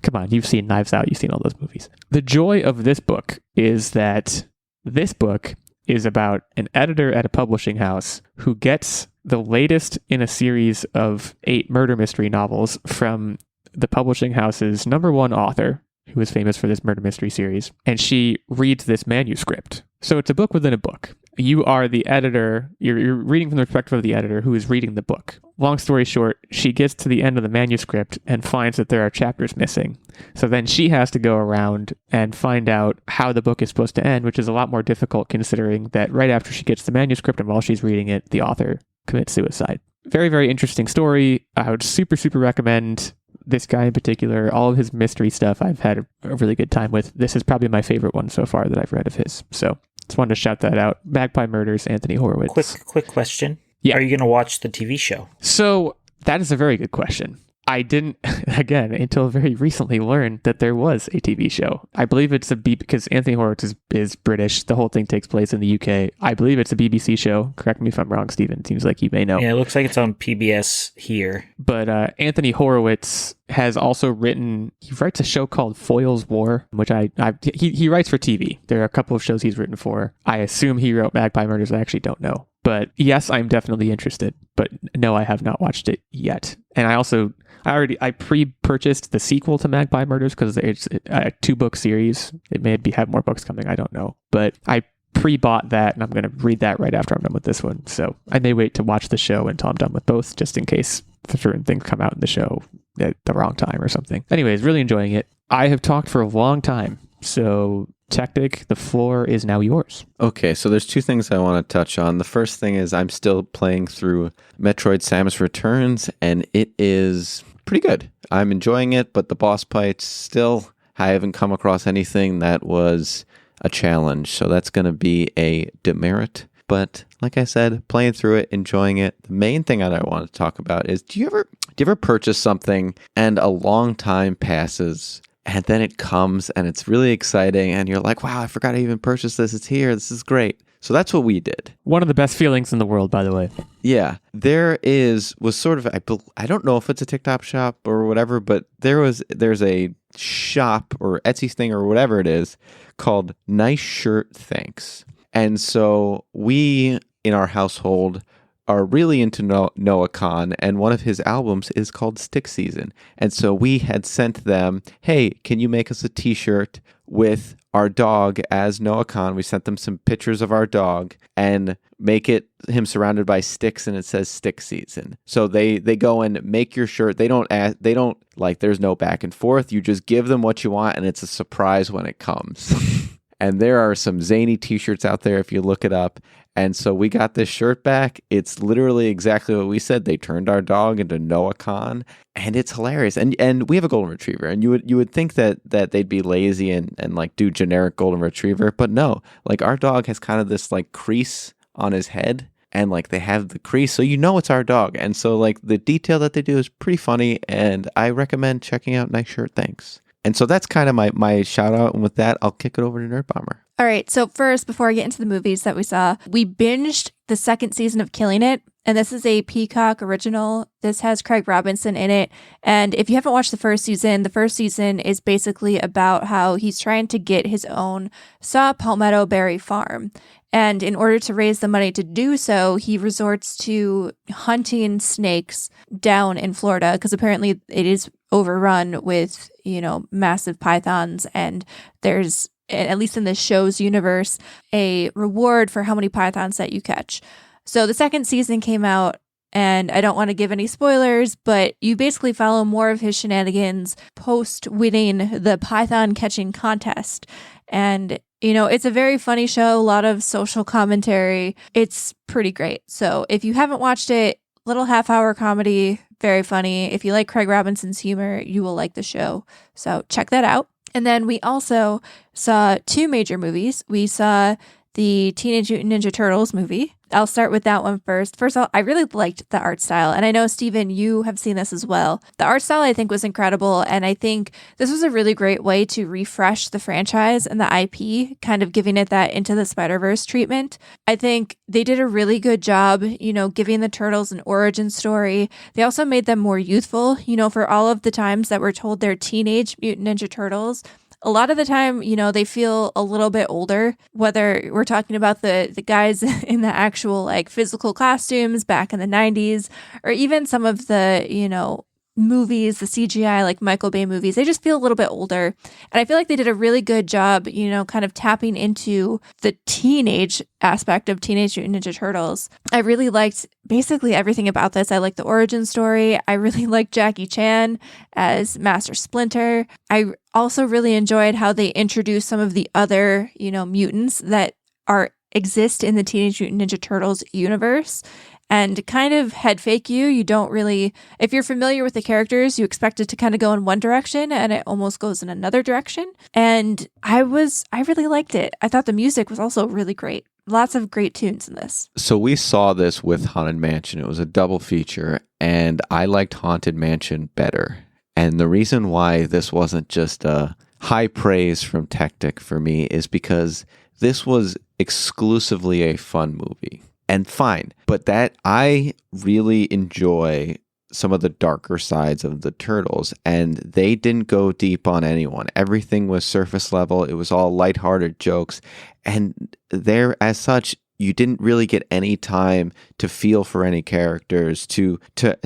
Come on, you've seen Knives Out, you've seen all those movies. The joy of this book is that this book is about an editor at a publishing house who gets the latest in a series of 8 murder mystery novels from the publishing house's #1 author, who is famous for this murder mystery series, and she reads this manuscript. So it's a book within a book. You are the editor, you're reading from the perspective of the editor who is reading the book. Long story short, she gets to the end of the manuscript and finds that there are chapters missing. So then she has to go around and find out how the book is supposed to end, which is a lot more difficult considering that right after she gets the manuscript and while she's reading it, the author commits suicide. Very, very interesting story. I would super, super recommend this guy in particular. All of his mystery stuff I've had a really good time with. This is probably my favorite one so far that I've read of his. So just wanted to shout that out. Magpie Murders, Anthony Horowitz. Quick question. Yeah. Are you going to watch the TV show? So that is a very good question. I didn't, again, until very recently learn that there was a TV show. I believe it's because Anthony Horowitz is British. The whole thing takes place in the UK. I believe it's a BBC show. Correct me if I'm wrong, Stephen. Seems like you may know. Yeah, it looks like it's on PBS here. But Anthony Horowitz has also he writes a show called Foyle's War, which he writes for TV. There are a couple of shows he's written for. I assume he wrote Magpie Murders. I actually don't know. But yes, I'm definitely interested. But no, I have not watched it yet. And I pre-purchased the sequel to Magpie Murders because it's a 2-book series. It may have more books coming. I don't know. But I pre-bought that and I'm going to read that right after I'm done with this one. So I may wait to watch the show until I'm done with both, just in case certain things come out in the show at the wrong time or something. Anyways, really enjoying it. I have talked for a long time. So Techtic, the floor is now yours. Okay, so there's 2 things I want to touch on. The first thing is I'm still playing through Metroid Samus Returns, and it is pretty good. I'm enjoying it, but the boss fights still, I haven't come across anything that was a challenge, so that's going to be a demerit. But like I said, playing through it, enjoying it. The main thing that I want to talk about is, do you ever purchase something and a long time passes and then it comes and it's really exciting and you're like, wow, I forgot I even purchased this. It's here. This is great. So that's what we did. One of the best feelings in the world, by the way. Yeah. Was sort of, I don't know if it's a TikTok shop or whatever, but there's a shop or Etsy thing or whatever it is called Nice Shirt Thanks. And so we, in our household, are really into Noah Khan, and one of his albums is called Stick Season. And so we had sent them, hey, can you make us a t-shirt with our dog as Noah Khan? We sent them some pictures of our dog and make it him surrounded by sticks, and it says Stick Season. So they go and make your shirt. They don't there's no back and forth. You just give them what you want, and it's a surprise when it comes. And there are some zany t-shirts out there if you look it up. And so we got this shirt back. It's literally exactly what we said. They turned our dog into Noah Khan, and it's hilarious. And we have a golden retriever, and you would think that they'd be lazy and like do generic golden retriever, but no. Like our dog has kind of this like crease on his head, and like they have the crease, so you know it's our dog. And so like the detail that they do is pretty funny, and I recommend checking out Nice Shirt Thanks. And so that's kind of my shout out. And with that, I'll kick it over to Nerdbomber. All right. So first, before I get into the movies that we saw, we binged the 2nd season of Killing It. And this is a Peacock original. This has Craig Robinson in it. And if you haven't watched the first season is basically about how he's trying to get his own saw palmetto berry farm. And in order to raise the money to do so, he resorts to hunting snakes down in Florida because apparently it is overrun with, massive pythons. And there's, at least in the show's universe, a reward for how many pythons that you catch. So the 2nd season came out, and I don't want to give any spoilers, but you basically follow more of his shenanigans post winning the python catching contest. And it's a very funny show, a lot of social commentary. It's pretty great. So if you haven't watched it, little half-hour comedy, very funny. If you like Craig Robinson's humor, you will like the show. So check that out. And then we also saw 2 major movies. We saw the Teenage Mutant Ninja Turtles movie. I'll start with that one first. First of all, I really liked the art style. And I know, Steven, you have seen this as well. The art style, I think, was incredible. And I think this was a really great way to refresh the franchise and the IP, kind of giving it that Into the Spider-Verse treatment. I think they did a really good job, giving the Turtles an origin story. They also made them more youthful, for all of the times that we're told they're Teenage Mutant Ninja Turtles. a lot of the time, they feel a little bit older, whether we're talking about the guys in the actual like physical costumes back in the 90s, or even some of the, movies, the CGI, like Michael Bay movies, they just feel a little bit older. And I feel like they did a really good job, kind of tapping into the teenage aspect of Teenage Mutant Ninja Turtles. I really liked basically everything about this. I liked the origin story. I really liked Jackie Chan as Master Splinter. I also really enjoyed how they introduced some of the other, mutants that exist in the Teenage Mutant Ninja Turtles universe. And kind of head fake you. You don't really, if you're familiar with the characters, you expect it to kind of go in one direction and it almost goes in another direction. And I really liked it. I thought the music was also really great. Lots of great tunes in this. So we saw this with Haunted Mansion. It was a double feature, and I liked Haunted Mansion better. And the reason why this wasn't just a high praise from Techtic for me is because this was exclusively a fun movie. And fine, but that I really enjoy some of the darker sides of the Turtles, and they didn't go deep on anyone. Everything was surface level. It was all lighthearted jokes, and there, as such, you didn't really get any time to feel for any characters, to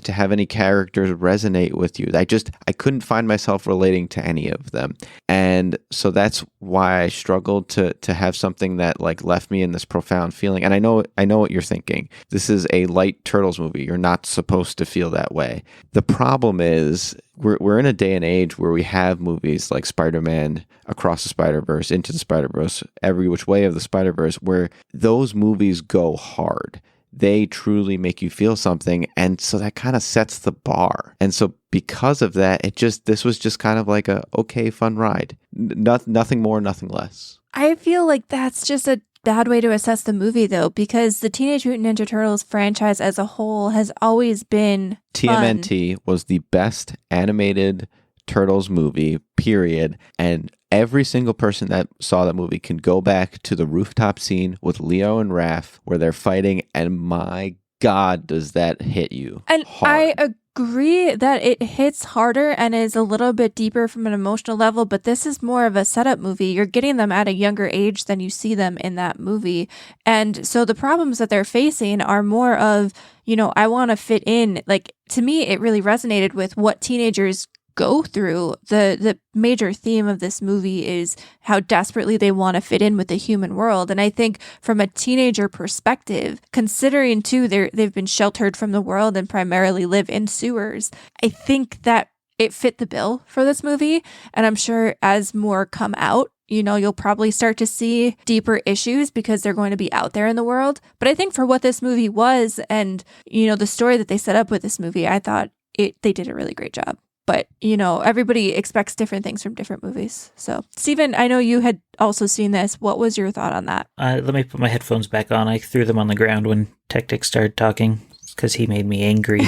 have any characters resonate with you. I couldn't find myself relating to any of them. And so that's why I struggled to have something that like left me in this profound feeling. And I know what you're thinking. This is a light Turtles movie. You're not supposed to feel that way. The problem is we're in a day and age where we have movies like Spider-Man, Across the Spider-Verse, Into the Spider-Verse, Every Which Way of the Spider-Verse, where those movies go hard. They truly make you feel something, and so that kind of sets the bar. And so because of that, this was just kind of like a okay, fun ride. Nothing more, nothing less. I feel like that's just a bad way to assess the movie, though, because the Teenage Mutant Ninja Turtles franchise as a whole has always been TMNT was the best animated Turtles movie, period. And every single person that saw that movie can go back to the rooftop scene with Leo and Raph where they're fighting, and my God, does that hit you and hard. I agree that it hits harder and is a little bit deeper from an emotional level, but this is more of a setup movie. You're getting them at a younger age than you see them in that movie. And so the problems that they're facing are more of, I want to fit in. Like, to me, it really resonated with what teenagers go through. The major theme of this movie is how desperately they want to fit in with the human world. And I think from a teenager perspective, considering too they've been sheltered from the world and primarily live in sewers, I think that it fit the bill for this movie. And I'm sure as more come out, you'll probably start to see deeper issues because they're going to be out there in the world. But I think for what this movie was and, the story that they set up with this movie, I thought they did a really great job. But, everybody expects different things from different movies. So, Steven, I know you had also seen this. What was your thought on that? Let me put my headphones back on. I threw them on the ground when Techtic started talking because he made me angry.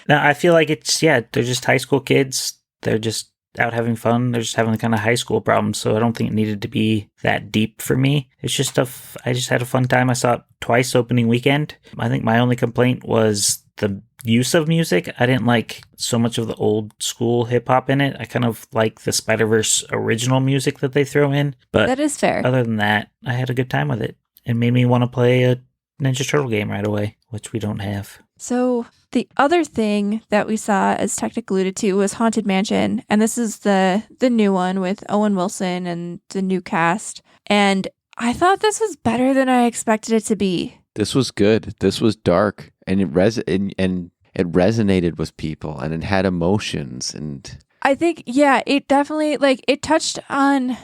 Now, I feel like they're just high school kids. They're just out having fun. They're just having the kind of high school problems. So I don't think it needed to be that deep for me. It's just stuff. I just had a fun time. I saw it twice opening weekend. I think my only complaint was the use of music. I didn't like so much of the old school hip hop in it. I kind of like the Spider-Verse original music that they throw in. But that is fair. Other than that, I had a good time with it. It made me want to play a Ninja Turtle game right away, which we don't have. So the other thing that we saw, as Techtic alluded to, was Haunted Mansion. And this is the new one with Owen Wilson and the new cast. And I thought this was better than I expected it to be. This was good. This was dark, and it resonated with people, and it had emotions. And I think, it definitely it touched on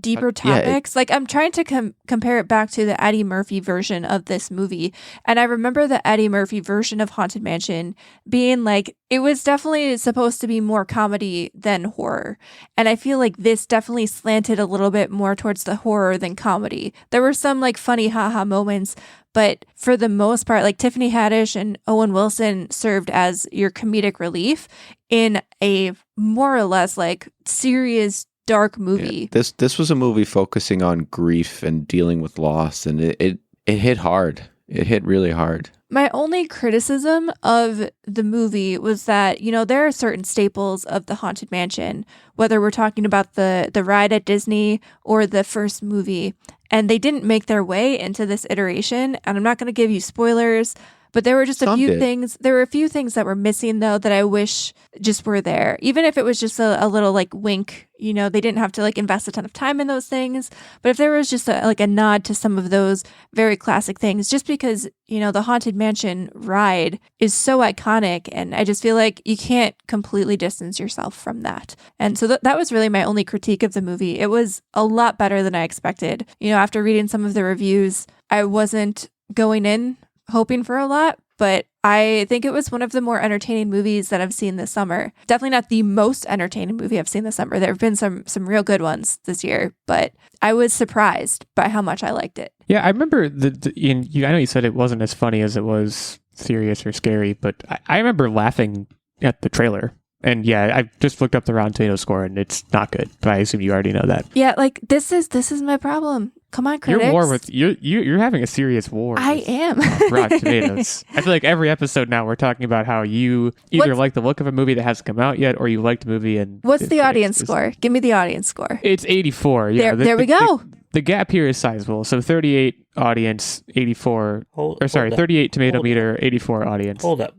deeper topics. I'm trying to compare it back to the Eddie Murphy version of this movie, and I remember the Eddie Murphy version of Haunted Mansion being it was definitely supposed to be more comedy than horror, and I feel like this definitely slanted a little bit more towards the horror than comedy. There were some funny haha moments, but for the most part, Tiffany Haddish and Owen Wilson served as your comedic relief in a more or less serious dark movie. Yeah, this was a movie focusing on grief and dealing with loss, and it hit hard. It hit really hard. My only criticism of the movie was that, there are certain staples of the Haunted Mansion, whether we're talking about the ride at Disney or the first movie, and they didn't make their way into this iteration. And I'm not going to give you spoilers, but there were just a few things. There were a few things that were missing, though, that I wish just were there. Even if it was just a little like wink, they didn't have to like invest a ton of time in those things. But if there was just a nod to some of those very classic things, just because, the Haunted Mansion ride is so iconic. And I just feel like you can't completely distance yourself from that. And so that was really my only critique of the movie. It was a lot better than I expected. After reading some of the reviews, I wasn't going in hoping for a lot, but I think it was one of the more entertaining movies that I've seen this summer. Definitely not the most entertaining movie I've seen this summer. There have been some real good ones this year, but I was surprised by how much I liked it. Yeah, I remember I know you said it wasn't as funny as it was serious or scary, but I remember laughing at the trailer. And yeah, I just looked up the Rotten Tomatoes score and it's not good, but I assume you already know that. Yeah, like this is my problem. Come on, critics. You're having a serious war. I am. Rotten Tomatoes. I feel like every episode now we're talking about how you either like the look of a movie that hasn't come out yet, or you liked a movie and. What's the audience score? Give me the audience score. It's 84. Yeah, there we go. The gap here is sizable. So 38 audience, 84. 38 tomato meter, 84 audience. Hold up.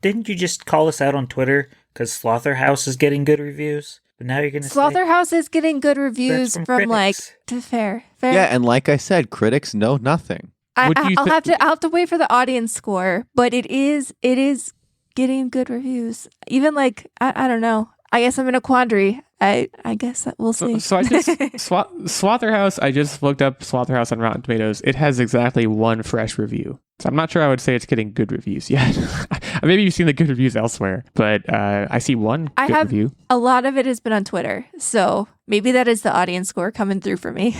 Didn't you just call us out on Twitter because Slaughterhouse is getting good reviews? But now you're going to Slaughterhouse is getting good reviews from like fair. Yeah, and like I said, critics know nothing. I'll have to wait for the audience score, but it is getting good reviews. Even like I don't know. I guess I'm in a quandary. I guess that we'll see. So I just Slaughterhouse. I just looked up Slaughterhouse on Rotten Tomatoes. It has exactly one fresh review. So I'm not sure I would say it's getting good reviews yet. Maybe you've seen the good reviews elsewhere, but I see one good review. A lot of it has been on Twitter, so maybe that is the audience score coming through for me.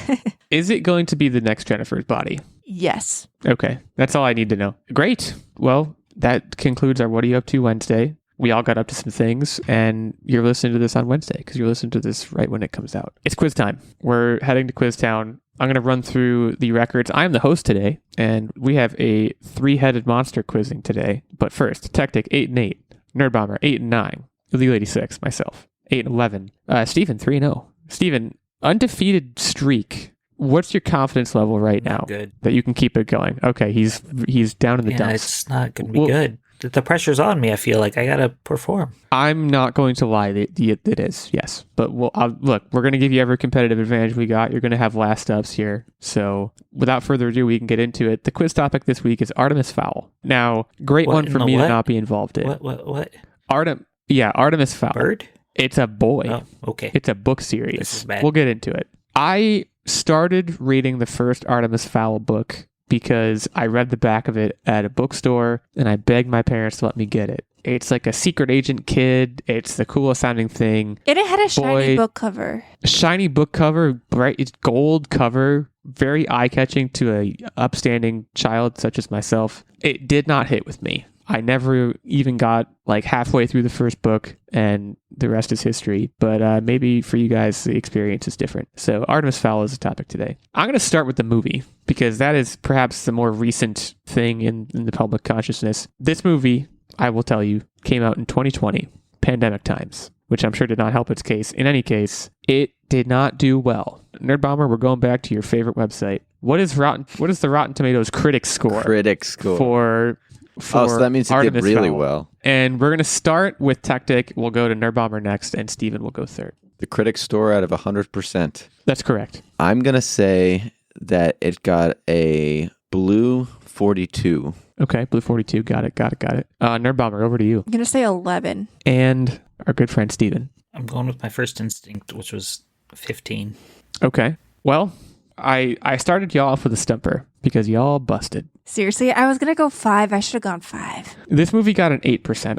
Is it going to be the next Jennifer's Body? Yes. Okay, that's all I need to know. Great. Well, that concludes our What Are You Up To Wednesday. We all got up to some things, and you're listening to this on Wednesday because you're listening to this right when it comes out. It's quiz time. We're heading to Quiz Town. I'm going to run through the records. I'm the host today, and we have a 3-headed monster quizzing today. But first, Techtic 8-8, Nerdbomber 8-9, Illeagle 86, myself 8-11, Steven 3-0. Steven, undefeated streak. What's your confidence level right now? Good. That you can keep it going? Okay, he's down in the dumps. It's not going to be good. The pressure's on me. I feel like I gotta perform. I'm not going to lie. It is, yes. But look, we're going to give you every competitive advantage we got. You're going to have last ups here. So without further ado, we can get into it. The quiz topic this week is Artemis Fowl. Now, great one for me to not be involved in. What? Artemis Fowl. Bird? It's a boy. Oh, okay. It's a book series. This is bad. We'll get into it. I started reading the first Artemis Fowl book because I read the back of it at a bookstore and I begged my parents to let me get it. It's like a secret agent kid. It's the coolest sounding thing. And it had a shiny book cover. Shiny book cover, bright, it's gold cover, very eye-catching to a upstanding child such as myself. It did not hit with me. I never even got like halfway through the first book, and the rest is history. But maybe for you guys, the experience is different. So Artemis Fowl is the topic today. I'm going to start with the movie, because that is perhaps the more recent thing in the public consciousness. This movie, I will tell you, came out in 2020, pandemic times, which I'm sure did not help its case. In any case, it did not do well. Nerdbomber, we're going back to your favorite website. What is the Rotten Tomatoes critic score? For so that means it Artemis did really Fowl. well. And we're going to start with Techtic. We'll go to Nerdbomber next, and Steven will go third. The critic score out of 100%. That's correct. I'm going to say that it got a blue 42. Okay, blue 42. Got it. Nerdbomber, over to you. I'm going to say 11. And our good friend Steven. I'm going with my first instinct, which was 15. Okay. Well, I started y'all off with a stumper because y'all busted. Seriously, I was going to go 5. I should have gone 5. This movie got an 8%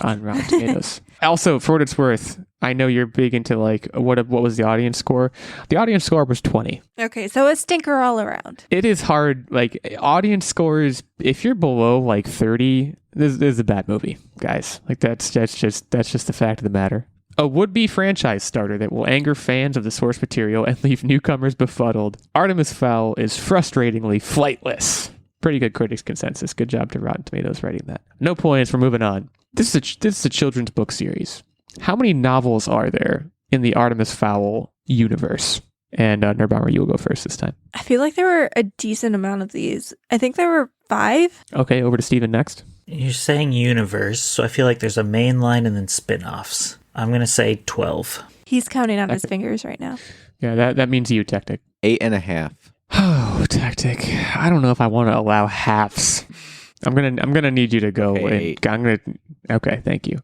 on Rotten Tomatoes. Also, for what it's worth, I know you're big into like, what was the audience score? The audience score was 20. Okay, so a stinker all around. It is hard. Like, audience scores, if you're below like 30, this is a bad movie, guys. Like, that's just the fact of the matter. A would-be franchise starter that will anger fans of the source material and leave newcomers befuddled. Artemis Fowl is frustratingly flightless. Pretty good critics consensus. Good job to Rotten Tomatoes writing that. No points. We're moving on. This is a children's book series. How many novels are there in the Artemis Fowl universe? And Nerdbomber, you will go first this time. I feel like there were a decent amount of these. I think there were 5. Okay, over to Steven next. You're saying universe, so I feel like there's a main line and then spin-offs. I'm going to say 12. He's counting on his fingers right now. Yeah, that means you, Techtic. 8.5. Oh, Techtic. I don't know if I want to allow halves. I'm gonna need you to go. Okay, thank you.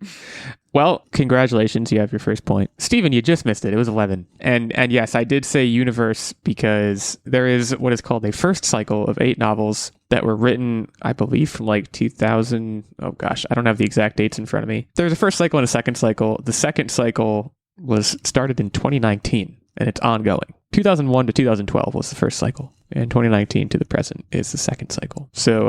Well, congratulations, you have your first point. Steven, you just missed it. It was 11. And yes, I did say universe because there is what is called a first cycle of 8 novels that were written, I believe, from like 2000. Oh gosh, I don't have the exact dates in front of me. There's a first cycle and a second cycle. The second cycle was started in 2019 and it's ongoing. 2001 to 2012 was the first cycle, and 2019 to the present is the second cycle. So,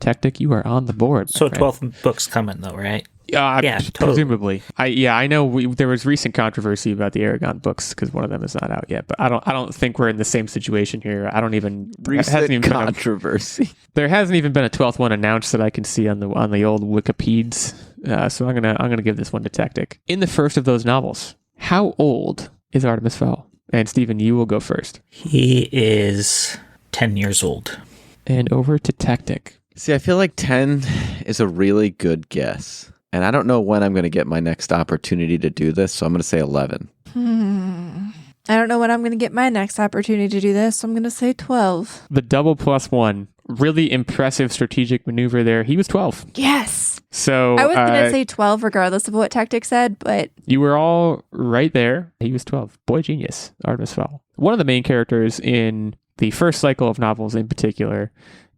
Techtic, you are on the board. So 12 books coming, though, right? Yeah, presumably. I know there was recent controversy about the Aragon books because one of them is not out yet. But I don't think we're in the same situation here. I don't even Recent controversy. There hasn't even been a 12th one announced that I can see on the old Wikipedias. So I'm gonna give this one to Techtic. In the first of those novels, how old is Artemis Fowl? And Steven, you will go first. He is 10 years old. And over to Techtic. See, I feel like 10 is a really good guess. And I don't know when I'm going to get my next opportunity to do this, so I'm going to say 11. I don't know when I'm going to get my next opportunity to do this, so I'm going to say 12. The double +1. Really impressive strategic maneuver there. He was 12. Yes. So I was going to say 12 regardless of what Techtic said, but... You were all right there. He was 12. Boy genius, Artemis Fowl. One of the main characters in the first cycle of novels in particular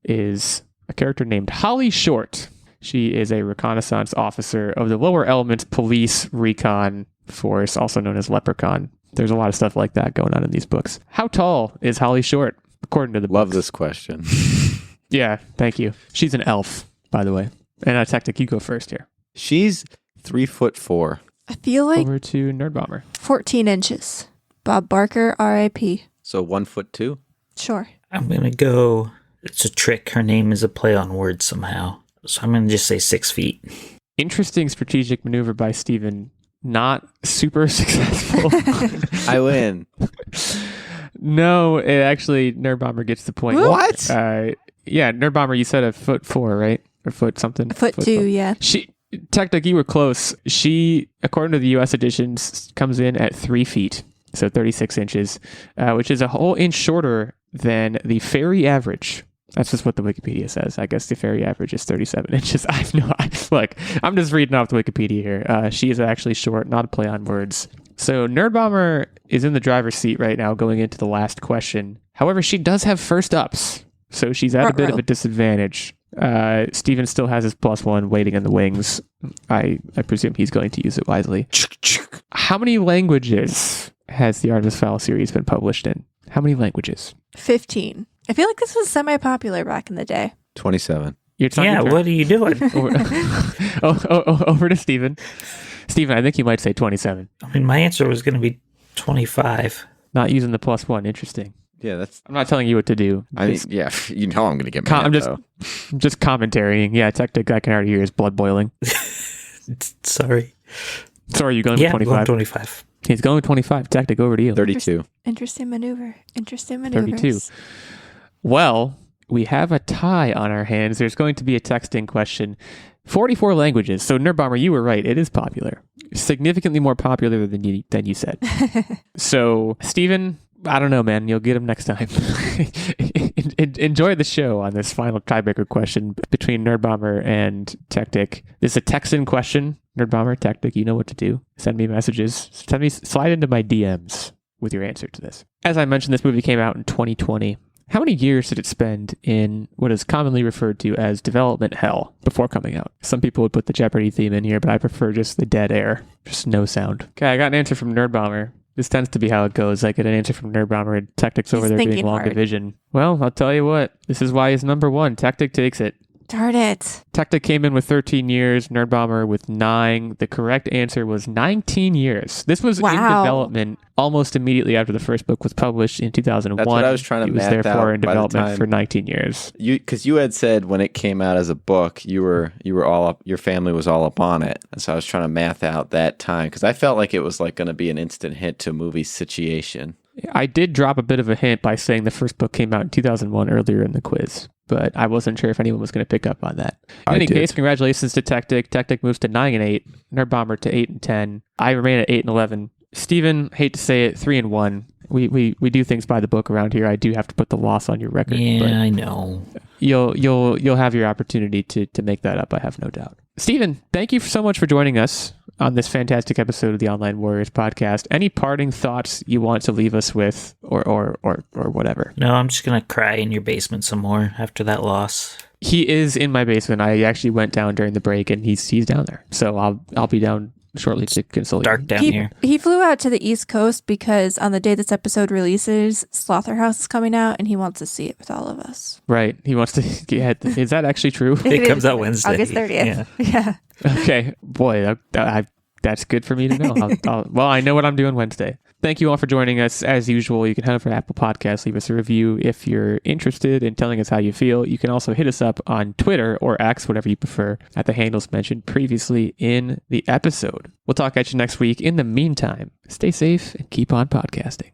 is a character named Holly Short. She is a reconnaissance officer of the Lower Elements Police Recon Force, also known as Leprechaun. There's a lot of stuff like that going on in these books. How tall is Holly Short, according to the Love books? this question. Yeah, thank you. She's an elf, by the way. And Techtic, you go first here. She's 3'4". I feel like Over to Nerdbomber. 14 inches. Bob Barker, R.I.P. So 1'2". Sure. I'm going to go... It's a trick. Her name is a play on words somehow. So I'm going to just say 6 feet. Interesting strategic maneuver by Steven. Not super successful. I win. No, it actually, Nerdbomber gets the point. What? Yeah, Nerdbomber, you said 1'4", right? Or foot something? 1'2", yeah. Techtic, you were close. She, according to the U.S. editions, comes in at 3 feet, so 36 inches, which is a whole inch shorter than the fairy average. That's just what the Wikipedia says. I guess the fairy average is 37 inches. Look, I'm just reading off the Wikipedia here. She is actually short, not a play on words. So Nerdbomber is in the driver's seat right now going into the last question. However, she does have first ups, so she's at a bit of a disadvantage. Steven still has his +1 waiting in the wings. I presume he's going to use it wisely. How many languages has the Artemis Fowl series been published in? How many languages? 15. I feel like this was semi-popular back in the day. 27. Yeah, what are you doing? Over to Steven. Steven, I think you might say 27. I mean, my answer was going to be 25. Not using the +1. Interesting. Yeah, that's... I'm not telling you what to do. I mean, yeah, you know I'm going to get mad, I'm just commentarying. Yeah, Techtic, I can already hear his blood boiling. Sorry. Sorry, you going with 25? Yeah, 25. He's going with 25. Techtic, over to you. 32. Interesting maneuver. Interesting maneuvers. 32. Well, we have a tie on our hands. There's going to be a texting question. 44 languages. So Nerdbomber, you were right. It is popular. Significantly more popular than you said. So, Steven, I don't know, man. You'll get him next time. Enjoy the show on this final tiebreaker question between Nerdbomber and Techtic. This is a Texan question. Nerdbomber, Techtic, you know what to do. Send me messages. Slide into my DMs with your answer to this. As I mentioned, this movie came out in 2020. How many years did it spend in what is commonly referred to as development hell before coming out? Some people would put the Jeopardy theme in here, but I prefer just the dead air. Just no sound. Okay, I got an answer from Nerdbomber. This tends to be how it goes. I get an answer from Nerdbomber and Techtic's over there doing long division. Well, I'll tell you what. This is why he's number one. Techtic takes it. Darn it. Techtic came in with 13 years, Nerdbomber with 9. The correct answer was 19 years. This was in development almost immediately after the first book was published in 2001. That's what I was trying to math out. It was therefore in by the development time for 19 years. Because you had said when it came out as a book, you were all up, your family was all up on it. And so I was trying to math out that time because I felt like it was like going to be an instant hit to a movie situation. I did drop a bit of a hint by saying the first book came out in 2001 earlier in the quiz, but I wasn't sure if anyone was going to pick up on that. In any case, congratulations to Techtic. Techtic moves to 9 and 8, Nerdbomber to 8 and 10. I remain at 8 and 11. Steven, hate to say it, 3 and 1. We do things by the book around here. I do have to put the loss on your record. Yeah, I know. You'll have your opportunity to make that up. I have no doubt. Steven, thank you so much for joining us on this fantastic episode of the Online Warriors podcast. Any parting thoughts you want to leave us with, or whatever? No, I'm just gonna cry in your basement some more after that loss. He is in my basement. I actually went down during the break, and he's down there. So I'll be down shortly to console you. Dark down here. He flew out to the East Coast because on the day this episode releases, Slaughterhouse is coming out, and he wants to see it with all of us. Right. He wants to get. Is that actually true? It comes out Wednesday. August 30th. Yeah. Okay. Boy, that's good for me to know. Well, I know what I'm doing Wednesday. Thank you all for joining us. As usual, you can head over to Apple Podcasts, leave us a review if you're interested in telling us how you feel. You can also hit us up on Twitter or X, whatever you prefer, at the handles mentioned previously in the episode. We'll talk at you next week. In the meantime, stay safe and keep on podcasting.